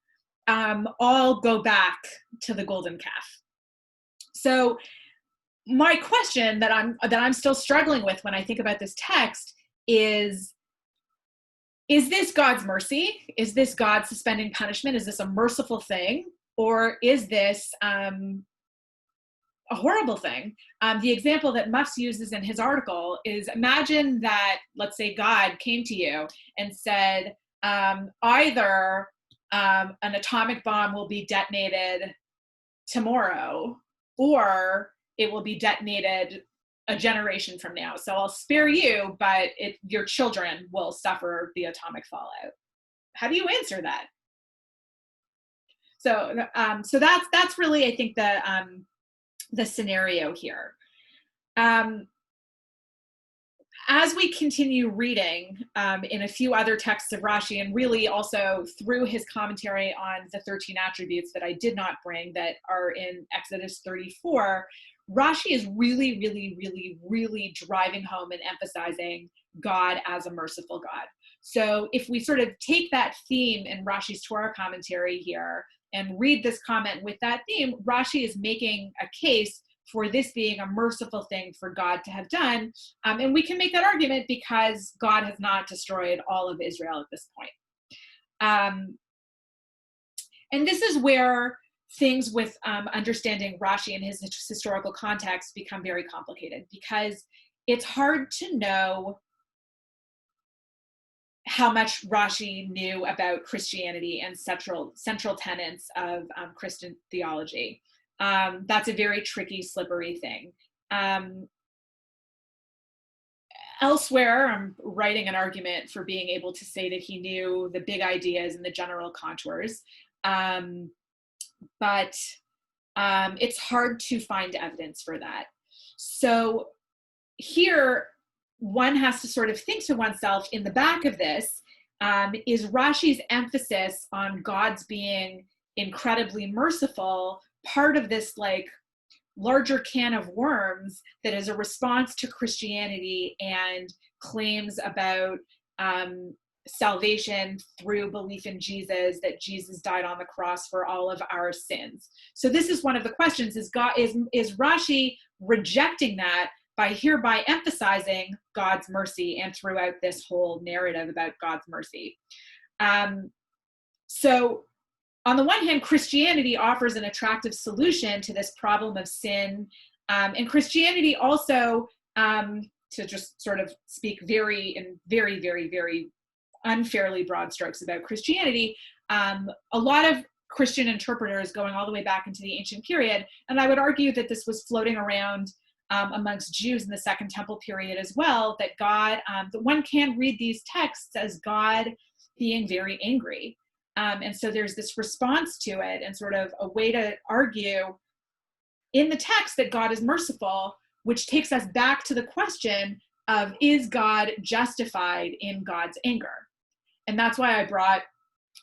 all go back to the golden calf. So my question that I'm still struggling with when I think about this text is this God's mercy? Is this God suspending punishment? Is this a merciful thing? Or is this a horrible thing. The example that Muffs uses in his article is, imagine that, let's say God came to you and said, either an atomic bomb will be detonated tomorrow, or it will be detonated a generation from now. So I'll spare you, but your children will suffer the atomic fallout. How do you answer that? So that's really, I think, the scenario here. As we continue reading in a few other texts of Rashi, and really also through his commentary on the 13 attributes that I did not bring that are in Exodus 34, Rashi is really, really, really, really driving home and emphasizing God as a merciful God. So if we sort of take that theme in Rashi's Torah commentary here and read this comment with that theme, Rashi is making a case for this being a merciful thing for God to have done. And we can make that argument because God has not destroyed all of Israel at this point. And this is where things with understanding Rashi and his historical context become very complicated, because it's hard to know how much Rashi knew about Christianity and central tenets of Christian theology. That's a very tricky, slippery thing. Elsewhere, I'm writing an argument for being able to say that he knew the big ideas and the general contours, but it's hard to find evidence for that. So here, one has to sort of think to oneself, in the back of this, is Rashi's emphasis on God's being incredibly merciful part of this like larger can of worms that is a response to Christianity and claims about salvation through belief in Jesus, that Jesus died on the cross for all of our sins. So this is one of the questions: is Rashi rejecting that by hereby emphasizing God's mercy and throughout this whole narrative about God's mercy? So on the one hand, Christianity offers an attractive solution to this problem of sin. And Christianity also, to just sort of speak in very, very, very unfairly broad strokes about Christianity, a lot of Christian interpreters going all the way back into the ancient period, and I would argue that this was floating around amongst Jews in the Second Temple period as well, that God, that one can read these texts as God being very angry. And so there's this response to it and sort of a way to argue in the text that God is merciful, which takes us back to the question of, is God justified in God's anger? And that's why I brought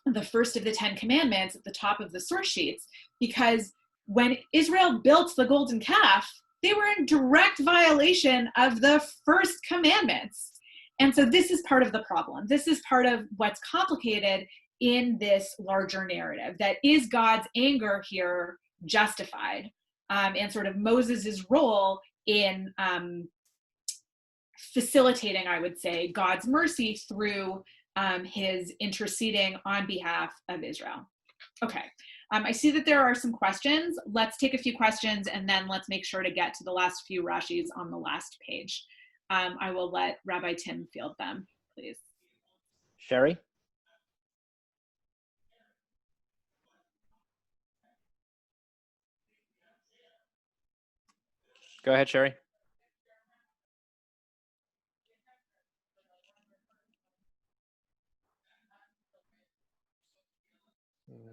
the first of the 10 commandments at the top of the source sheets, because when Israel built the golden calf, they were in direct violation of the first commandments. And so this is part of the problem. This is part of what's complicated in this larger narrative, that is God's anger here justified, and sort of Moses's role in facilitating, I would say, God's mercy through his interceding on behalf of Israel. Okay, I see that there are some questions. Let's take a few questions and then let's make sure to get to the last few Rashis on the last page. I will let Rabbi Tim field them, please. Sherry? Go ahead, Sherry.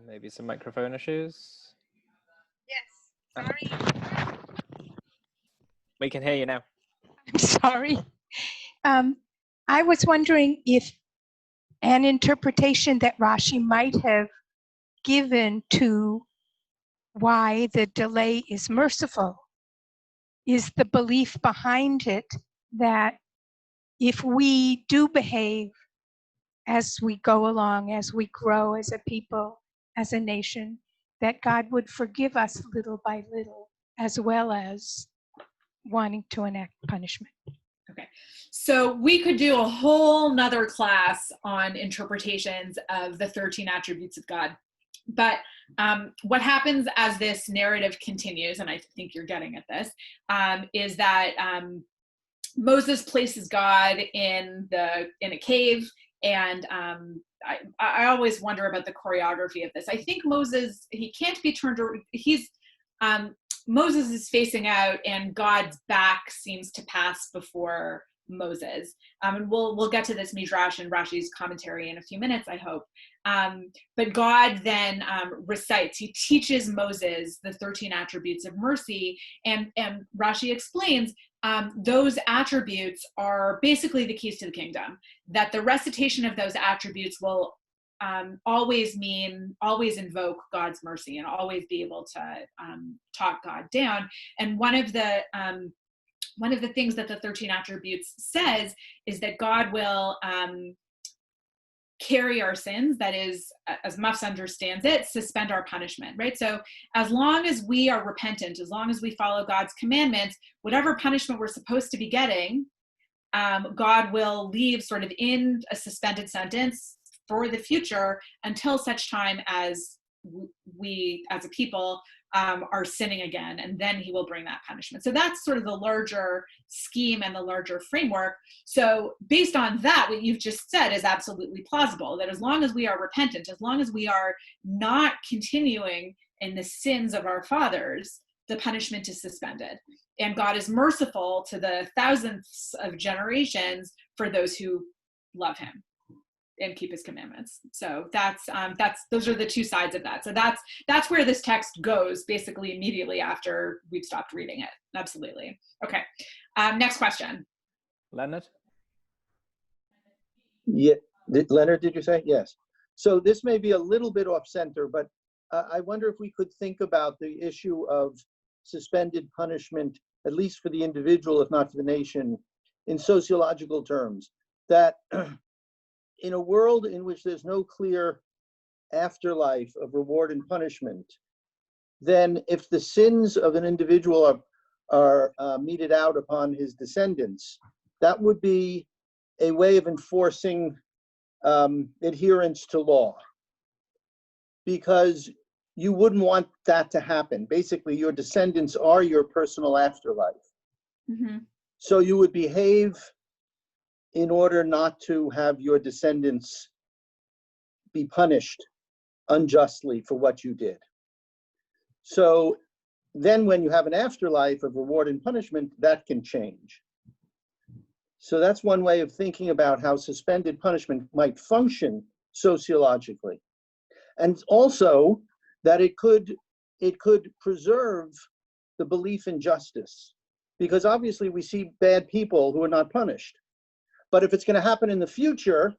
Maybe some microphone issues. Yes, sorry. We can hear you now. I'm sorry. I was wondering if an interpretation that Rashi might have given to why the delay is merciful is the belief behind it that if we do behave as we go along, as we grow as a people, as a nation, that God would forgive us little by little, as well as wanting to enact punishment. Okay, so we could do a whole nother class on interpretations of the 13 attributes of God. But what happens as this narrative continues, and I think you're getting at this, is that Moses places God in a cave, and I always wonder about the choreography of this. I think Moses, he can't be turned, Moses is facing out, and God's back seems to pass before Moses. And we'll get to this Midrash and Rashi's commentary in a few minutes, I hope. But God then recites, he teaches Moses the 13 attributes of mercy, and Rashi explains those attributes are basically the keys to the kingdom, that the recitation of those attributes will always invoke God's mercy and always be able to talk God down. And one of the things that the 13 attributes says is that God will carry our sins, that is, as Muffs understands it, suspend our punishment, right? So as long as we are repentant, as long as we follow God's commandments, whatever punishment we're supposed to be getting, God will leave sort of in a suspended sentence for the future until such time as we as a people are sinning again, and then he will bring that punishment. So that's sort of the larger scheme and the larger framework. So based on that, what you've just said is absolutely plausible, that as long as we are repentant, as long as we are not continuing in the sins of our fathers, the punishment is suspended. And God is merciful to the thousandths of generations for those who love him and keep his commandments. So those are the two sides of that. So that's where this text goes basically immediately after we've stopped reading it. Absolutely. Okay. Next question. Leonard? Yeah, Leonard, did you say? Yes. So this may be a little bit off center, but I wonder if we could think about the issue of suspended punishment, at least for the individual, if not for the nation, in sociological terms. That in a world in which there's no clear afterlife of reward and punishment, then if the sins of an individual are meted out upon his descendants, that would be a way of enforcing adherence to law, because you wouldn't want that to happen. Basically, your descendants are your personal afterlife. Mm-hmm. So you would behave in order not to have your descendants be punished unjustly for what you did. So then when you have an afterlife of reward and punishment, that can change. So that's one way of thinking about how suspended punishment might function sociologically. And also that it could preserve the belief in justice, because obviously we see bad people who are not punished. But if it's going to happen in the future,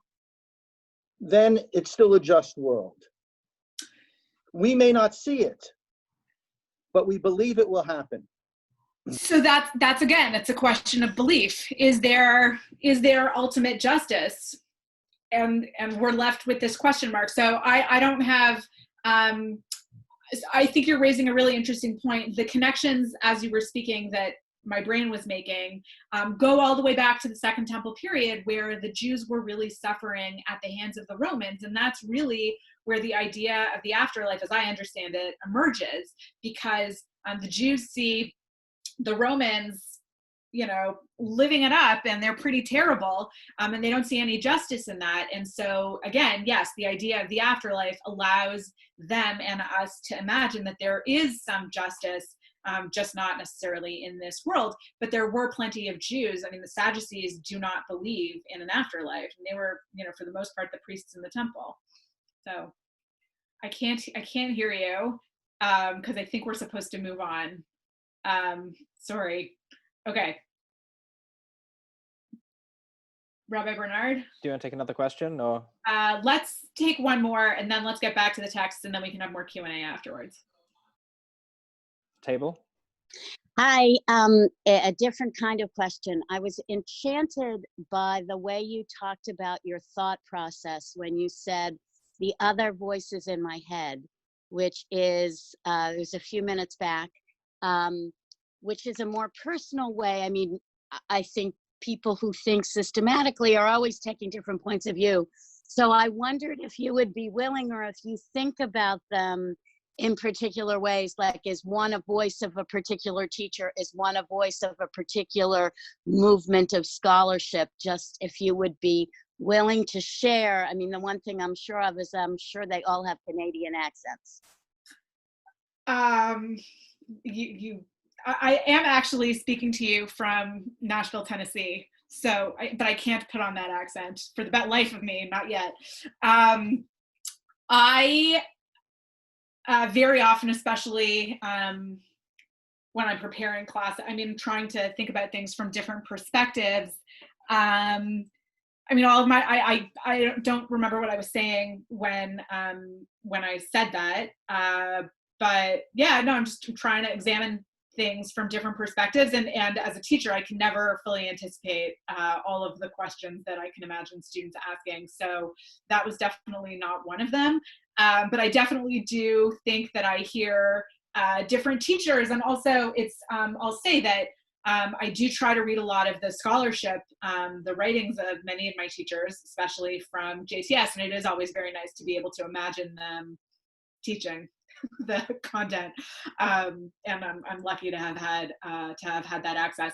then it's still a just world. We may not see it, but we believe it will happen. So that's again, it's a question of belief. Is there ultimate justice? And we're left with this question mark. So I don't have, I think you're raising a really interesting point. The connections, as you were speaking, that my brain was making, go all the way back to the Second Temple period, where the Jews were really suffering at the hands of the Romans. And that's really where the idea of the afterlife, as I understand it, emerges, because the Jews see the Romans, living it up, and they're pretty terrible, and they don't see any justice in that. And so again, yes, the idea of the afterlife allows them and us to imagine that there is some justice, just not necessarily in this world. But there were plenty of Jews. I mean, the Sadducees do not believe in an afterlife, and they were, for the most part, the priests in the temple. So I can't hear you, because I think we're supposed to move on. Sorry. Okay. Rabbi Bernard? Do you want to take another question, or? Let's take one more, and then let's get back to the text, and then we can have more Q&A afterwards. Table? Hi, a different kind of question. I was enchanted by the way you talked about your thought process when you said the other voices in my head, which is, it was a few minutes back, which is a more personal way. I mean, I think people who think systematically are always taking different points of view. So I wondered if you would be willing, or if you think about them in particular ways, like is one a voice of a particular teacher, is one a voice of a particular movement of scholarship, just if you would be willing to share. I mean, the one thing I'm sure of is I'm sure they all have Canadian accents. I am actually speaking to you from Nashville, Tennessee. So, but I can't put on that accent for the life of me, not yet. I very often, especially when I'm preparing class, I mean, trying to think about things from different perspectives. I mean, all of my, I don't remember what I was saying when I said that. But yeah, no, I'm just trying to examine things from different perspectives. And as a teacher, I can never fully anticipate all of the questions that I can imagine students asking. So that was definitely not one of them. But I definitely do think that I hear different teachers. And also it's, I'll say that I do try to read a lot of the scholarship, the writings of many of my teachers, especially from JTS. And it is always very nice to be able to imagine them teaching the content, and I'm lucky to have had that access.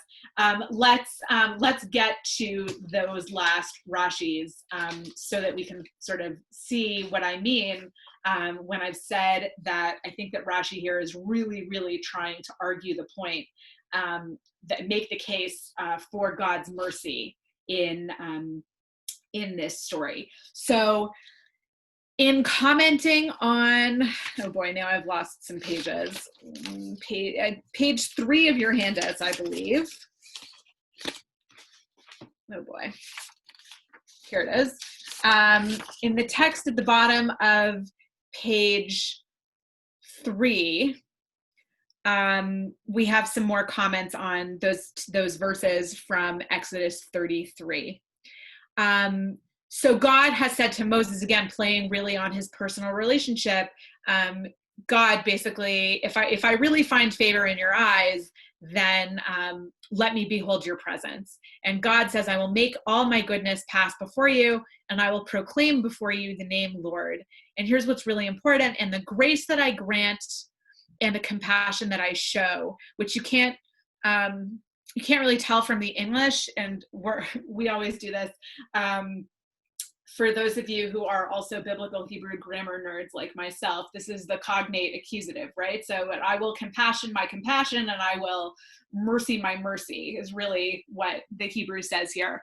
Let's get to those last Rashis so that we can sort of see what I mean when I've said that I think that Rashi here is really, really trying to argue the point, that make the case for God's mercy in this story. So, in commenting on, oh boy, now I've lost some pages. Page 3 of your handouts, I believe. Oh boy, here it is. In the text at the bottom of page 3, we have some more comments on those verses from Exodus 33. So God has said to Moses, again, playing really on his personal relationship, God basically, if I really find favor in your eyes, then let me behold your presence. And God says, I will make all my goodness pass before you, and I will proclaim before you the name Lord. And here's what's really important, and the grace that I grant and the compassion that I show, which you can't really tell from the English, and we always do this. For those of you who are also biblical Hebrew grammar nerds like myself, this is the cognate accusative, right? So I will compassion my compassion, and I will mercy my mercy is really what the Hebrew says here,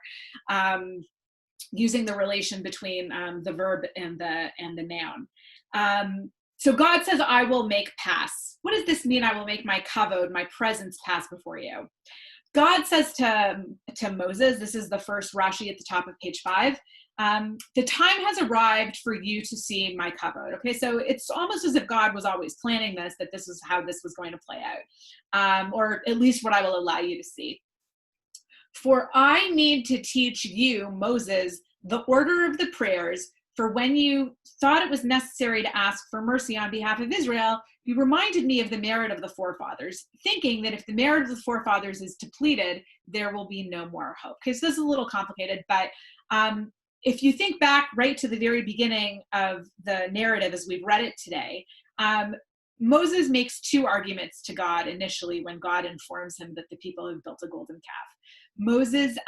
using the relation between the verb and the noun. So God says, I will make pass. What does this mean? I will make my kavod, my presence, pass before you. God says to Moses, this is the first Rashi at the top of page 5, the time has arrived for you to see my kavod. Okay, so it's almost as if God was always planning this, that this is how this was going to play out, or at least what I will allow you to see. For I need to teach you, Moses, the order of the prayers, for when you thought it was necessary to ask for mercy on behalf of Israel, you reminded me of the merit of the forefathers, thinking that if the merit of the forefathers is depleted, there will be no more hope. Okay, so this is a little complicated, but if you think back right to the very beginning of the narrative as we've read it today, Moses makes 2 arguments to God initially when God informs him that the people have built a golden calf. Moses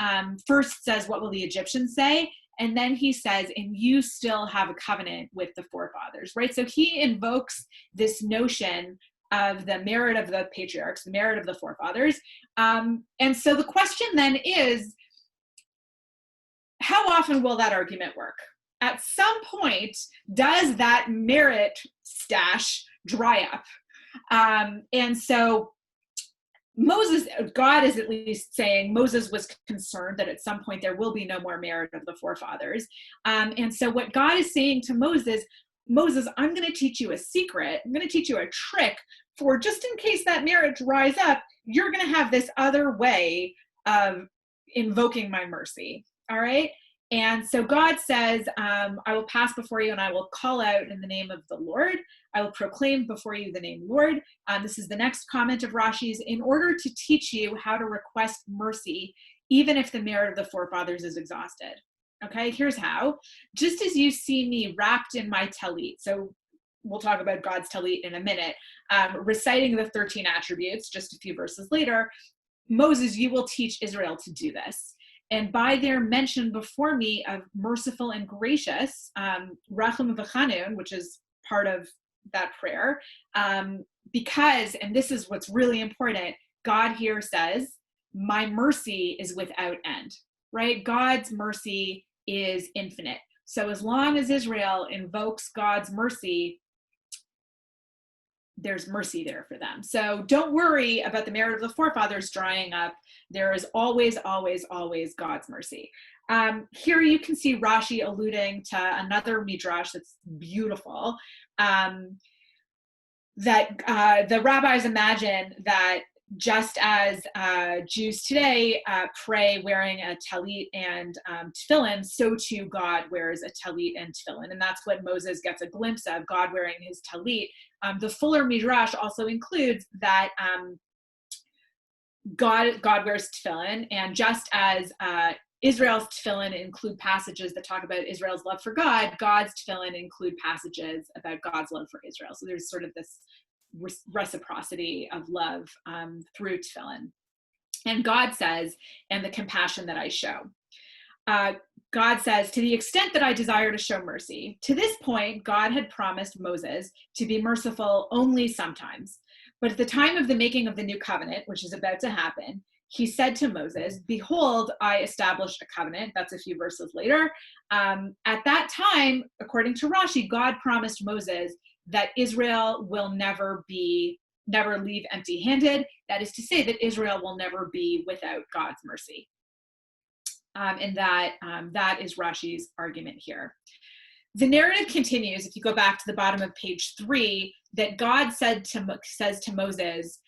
first says, what will the Egyptians say? And then he says, and you still have a covenant with the forefathers, right? So he invokes this notion of the merit of the patriarchs, the merit of the forefathers. And so the question then is, how often will that argument work? At some point, does that merit stash dry up? And so God is at least saying Moses was concerned that at some point there will be no more merit of the forefathers. And so what God is saying to Moses, I'm going to teach you a secret. I'm going to teach you a trick for just in case that merit dries up, you're going to have this other way of invoking my mercy. All right. And so God says, I will pass before you and I will call out in the name of the Lord. I will proclaim before you the name Lord. This is the next comment of Rashi's. In order to teach you how to request mercy, even if the merit of the forefathers is exhausted. Okay, here's how. Just as you see me wrapped in my talit, so we'll talk about God's talit in a minute, reciting the 13 attributes just a few verses later, Moses, you will teach Israel to do this. And by their mention before me of merciful and gracious, Rachum v'Chanun, which is part of that prayer, because, and this is what's really important, God here says, my mercy is without end, right? God's mercy is infinite. So as long as Israel invokes God's mercy, there's mercy there for them. So don't worry about the merit of the forefathers drying up. There is always, always, always God's mercy. Here you can see Rashi alluding to another midrash that's beautiful, that the rabbis imagine that just as Jews today pray wearing a talit and tefillin, so too God wears a talit and tefillin. And that's what Moses gets a glimpse of, God wearing his talit. The fuller midrash also includes that God wears tefillin, and just as Israel's tefillin include passages that talk about Israel's love for God, God's tefillin include passages about God's love for Israel. So there's sort of this reciprocity of love through tefillin. And God says, and the compassion that I show. God says, to the extent that I desire to show mercy. To this point, God had promised Moses to be merciful only sometimes. But at the time of the making of the new covenant, which is about to happen, he said to Moses, behold, I established a covenant. That's a few verses later. At that time, according to Rashi, God promised Moses that Israel will never leave empty-handed. That is to say that Israel will never be without God's mercy. And that is Rashi's argument here. The narrative continues, if you go back to the bottom of page 3, that God says to Moses,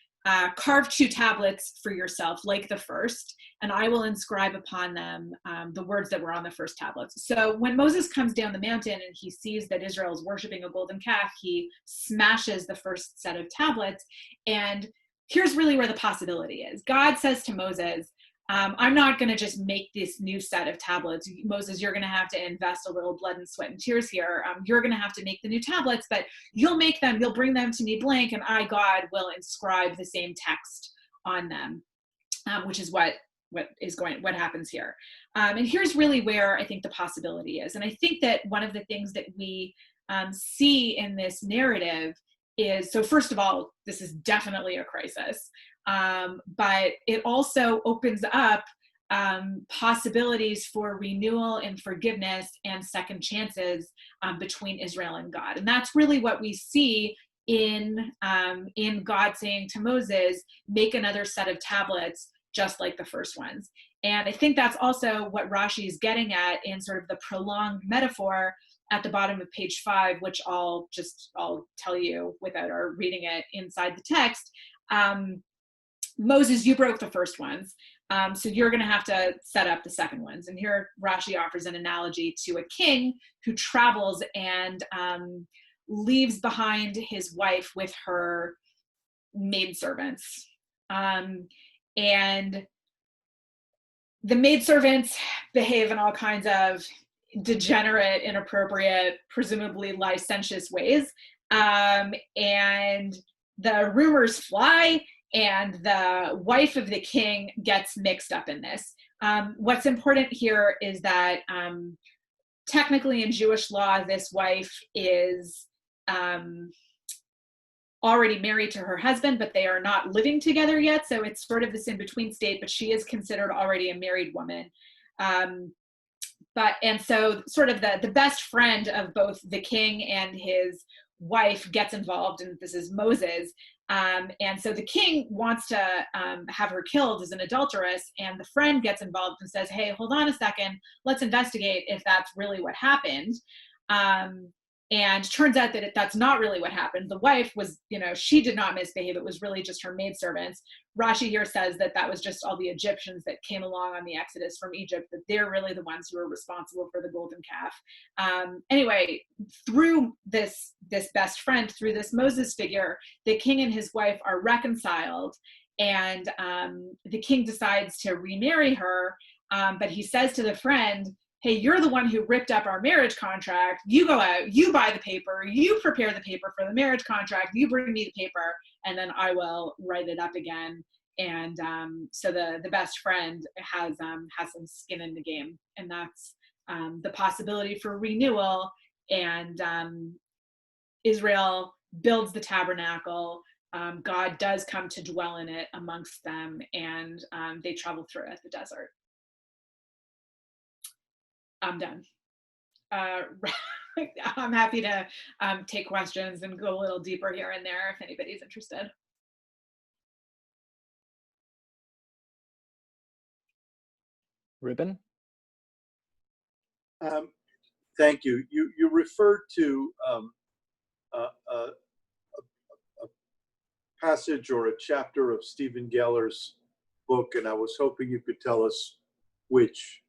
carve 2 tablets for yourself like the first, and I will inscribe upon them the words that were on the first tablets. So when Moses comes down the mountain and he sees that Israel is worshiping a golden calf, he smashes the first set of tablets. And here's really where the possibility is. God says to Moses, I'm not going to just make this new set of tablets. Moses, you're going to have to invest a little blood and sweat and tears here. You're going to have to make the new tablets, but you'll make them, you'll bring them to me blank, and I, God, will inscribe the same text on them, which is what happens here. And here's really where I think the possibility is. And I think that one of the things that we see in this narrative is, so first of all, this is definitely a crisis. But it also opens up possibilities for renewal and forgiveness and second chances between Israel and God. And that's really what we see in God saying to Moses, make another set of tablets just like the first ones. And I think that's also what Rashi is getting at in sort of the prolonged metaphor at the bottom of page 5, which I'll tell you without our reading it inside the text. Moses, you broke the first ones, so you're going to have to set up the second ones. And here Rashi offers an analogy to a king who travels and leaves behind his wife with her maidservants. And the maidservants behave in all kinds of degenerate, inappropriate, presumably licentious ways. And the rumors fly, and the wife of the king gets mixed up in this. What's important here is that technically in Jewish law, this wife is already married to her husband, but they are not living together yet. So it's sort of this in-between state, but she is considered already a married woman. And so sort of the best friend of both the king and his wife gets involved, and this is Moses. And so the king wants to have her killed as an adulteress, and the friend gets involved and says, hey, hold on a second, let's investigate if that's really what happened. And turns out that that's not really what happened. The wife was, she did not misbehave. It was really just her maidservants. Rashi here says that was just all the Egyptians that came along on the Exodus from Egypt, that they're really the ones who are responsible for the golden calf. Anyway, through this best friend, through this Moses figure, the king and his wife are reconciled, and the king decides to remarry her, but he says to the friend, hey, you're the one who ripped up our marriage contract. You go out, you buy the paper, you prepare the paper for the marriage contract, you bring me the paper, and then I will write it up again. And so the best friend has some skin in the game, and that's the possibility for renewal. And Israel builds the tabernacle. God does come to dwell in it amongst them, and they travel through it, the desert. I'm done. I'm happy to take questions and go a little deeper here and there if anybody's interested. Ruben? Thank you. You referred to a passage or a chapter of Stephen Geller's book, and I was hoping you could tell us which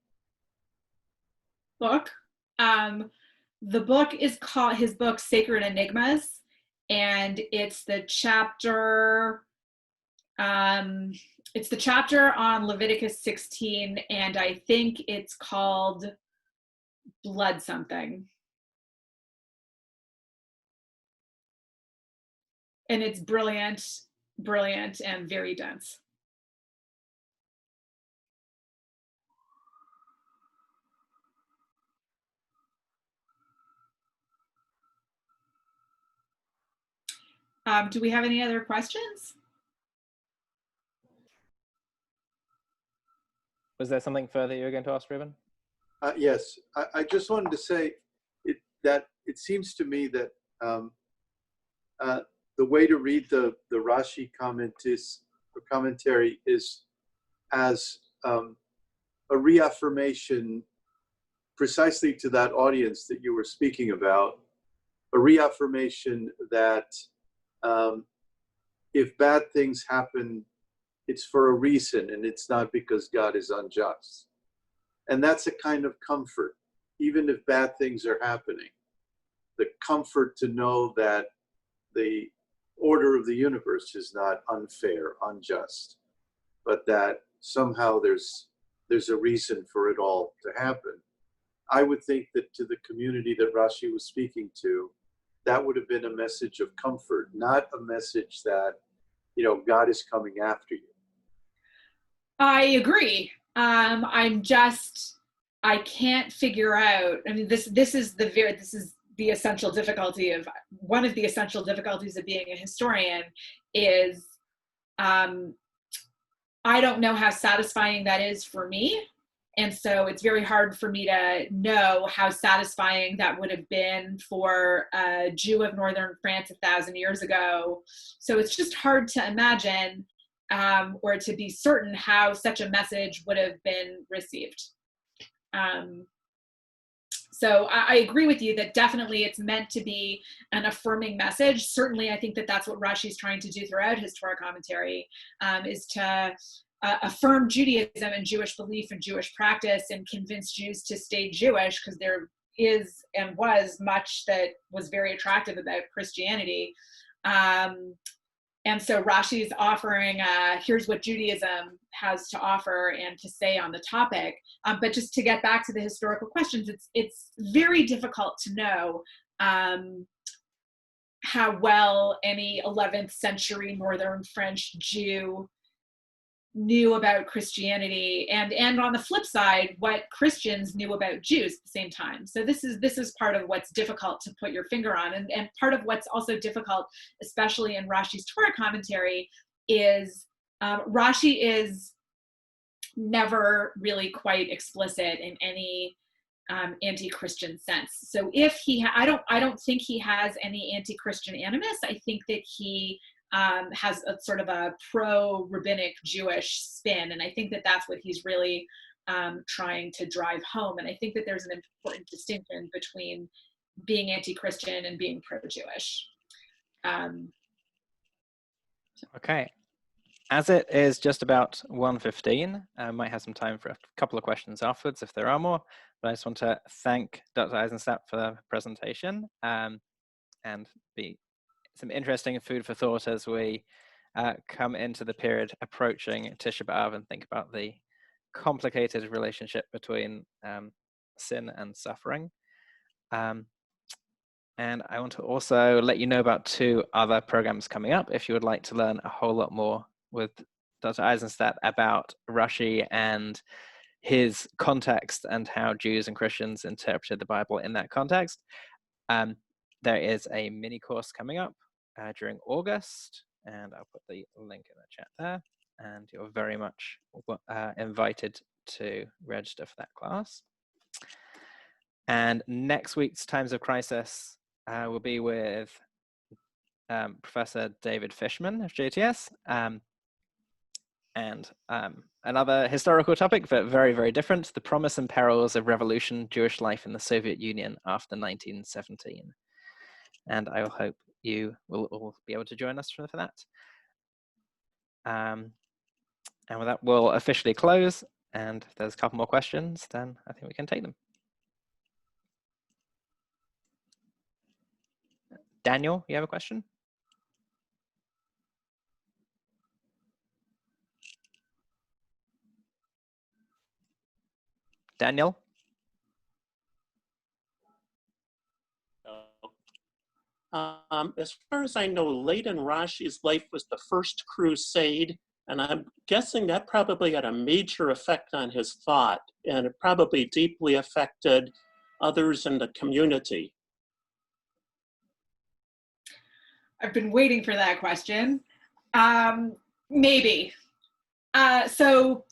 book. The book is called, his book, Sacred Enigmas, and it's the chapter on Leviticus 16, and I think it's called Blood something. And it's brilliant, and very dense. Do we have any other questions? Was there something further you were going to ask, Ruben? Yes, I just wanted to say that it seems to me that the way to read the Rashi commentary is as a reaffirmation precisely to that audience that you were speaking about, a reaffirmation that if bad things happen, it's for a reason and it's not because God is unjust. And that's a kind of comfort, even if bad things are happening. The comfort to know that the order of the universe is not unfair, unjust, but that somehow there's a reason for it all to happen. I would think that to the community that Rashi was speaking to, that would have been a message of comfort, not a message that, God is coming after you. I agree. I can't figure out, I mean, this is the essential difficulty of, one of the essential difficulties of being a historian is, I don't know how satisfying that is for me. And so it's very hard for me to know how satisfying that would have been for a Jew of Northern France 1,000 years ago. So it's just hard to imagine or to be certain how such a message would have been received. So I agree with you that definitely it's meant to be an affirming message. Certainly, I think that that's what Rashi is trying to do throughout his Torah commentary, is to affirm Judaism and Jewish belief and Jewish practice and convince Jews to stay Jewish, because there is and was much that was very attractive about Christianity. And so Rashi's offering, here's what Judaism has to offer and to say on the topic. But just to get back to the historical questions, it's very difficult to know how well any 11th century Northern French Jew knew about Christianity, and on the flip side, what Christians knew about Jews at the same time. So this is part of what's difficult to put your finger on, and part of what's also difficult, especially in Rashi's Torah commentary, is Rashi is never really quite explicit in any anti-Christian sense. So if I don't think he has any anti-Christian animus. I think that he has a sort of a pro-rabbinic Jewish spin, and I think that that's what he's really trying to drive home. And I think that there's an important distinction between being anti-Christian and being pro-Jewish. Okay. As it is just about 1:15, I might have some time for a couple of questions afterwards if there are more, but I just want to thank Dr. Eisenstat for the presentation and be some interesting food for thought as we come into the period approaching Tisha B'Av and think about the complicated relationship between sin and suffering. And I want to also let you know about 2 other programs coming up if you would like to learn a whole lot more with Dr. Eisenstat about Rashi and his context and how Jews and Christians interpreted the Bible in that context. There is a mini course coming up during August, and I'll put the link in the chat there, and you're very much invited to register for that class. And next week's Times of Crisis will be with Professor David Fishman of JTS, and another historical topic, but very, very different: the promise and perils of revolution, Jewish life in the Soviet Union after 1917. And I hope you will all be able to join us for that. And with that, we'll officially close. And if there's a couple more questions, then I think we can take them. Daniel, you have a question? Daniel? As far as I know, late in Rashi's life was the first crusade, and I'm guessing that probably had a major effect on his thought, and it probably deeply affected others in the community. I've been waiting for that question. Maybe. So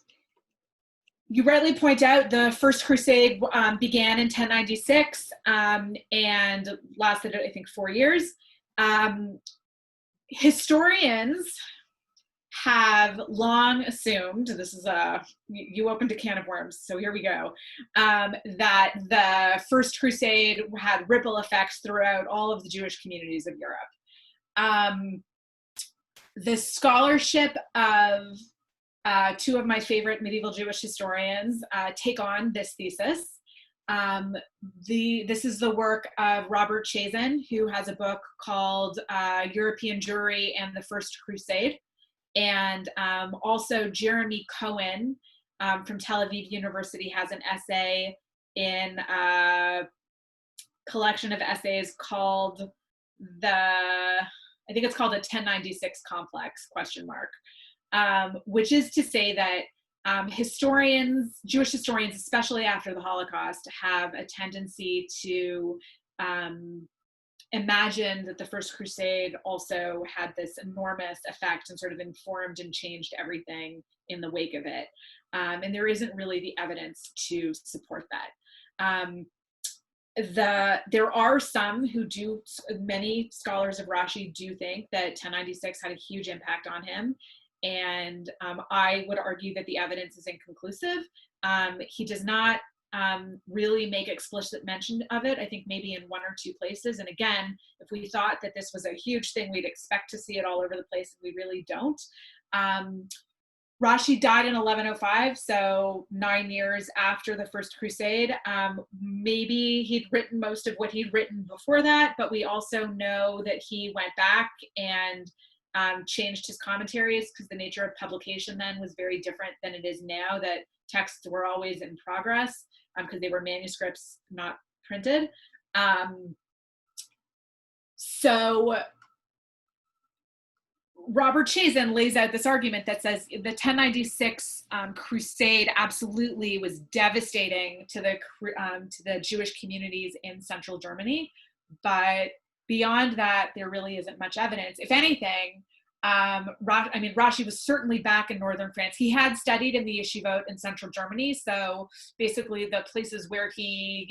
you rightly point out the First Crusade began in 1096 and lasted, I think, 4 years. Historians have long assumed, this is you opened a can of worms, so here we go, that the First Crusade had ripple effects throughout all of the Jewish communities of Europe. The scholarship of 2 of my favorite medieval Jewish historians take on this thesis. This is the work of Robert Chazen, who has a book called European Jewry and the First Crusade. And also Jeremy Cohen from Tel Aviv University has an essay in a collection of essays called I think it's called a 1096 complex, ? Which is to say that Jewish historians, especially after the Holocaust, have a tendency to imagine that the First Crusade also had this enormous effect and sort of informed and changed everything in the wake of it. And there isn't really the evidence to support that. There are some who do, many scholars of Rashi do think that 1096 had a huge impact on him. And I would argue that the evidence is inconclusive. He does not really make explicit mention of it, I think maybe in 1 or 2 places. And again, if we thought that this was a huge thing, we'd expect to see it all over the place, and we really don't. Rashi died in 1105, so 9 years after the First Crusade. Maybe he'd written most of what he'd written before that, but we also know that he went back and changed his commentaries, because the nature of publication then was very different than it is now, that texts were always in progress because they were manuscripts, not printed. So Robert Chazen lays out this argument that says the 1096 crusade absolutely was devastating to the Jewish communities in central Germany, but beyond that, there really isn't much evidence. If anything, Rashi was certainly back in northern France. He had studied in the yeshivot in central Germany, so basically the places where he,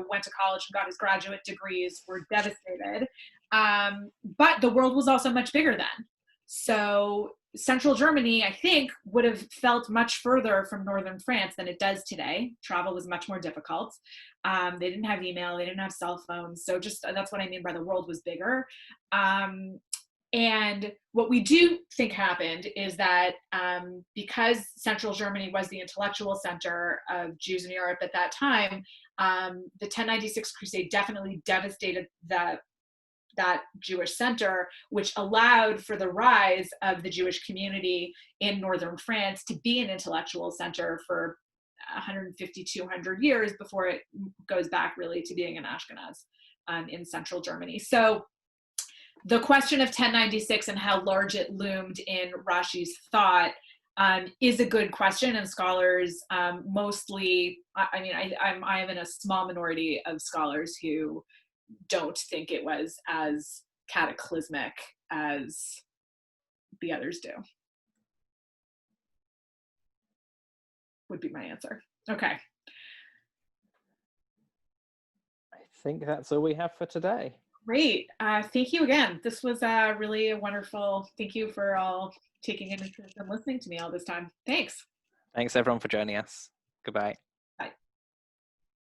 went to college and got his graduate degrees were devastated. But the world was also much bigger then. So central Germany, I think, would have felt much further from northern France than it does today. Travel was much more difficult. They didn't have email, they didn't have cell phones. So that's what I mean by the world was bigger. And what we do think happened is that because central Germany was the intellectual center of Jews in Europe at that time, the 1096 crusade definitely devastated that Jewish center, which allowed for the rise of the Jewish community in northern France to be an intellectual center for 150, 200 years before it goes back really to being an Ashkenaz in central Germany. So the question of 1096 and how large it loomed in Rashi's thought is a good question, and scholars mostly, I am in a small minority of scholars who don't think it was as cataclysmic as the others do, would be my answer. Okay. I think that's all we have for today. Great. Thank you again. This was really a wonderful, thank you for all taking an interest and listening to me all this time. Thanks. Thanks everyone for joining us. Goodbye.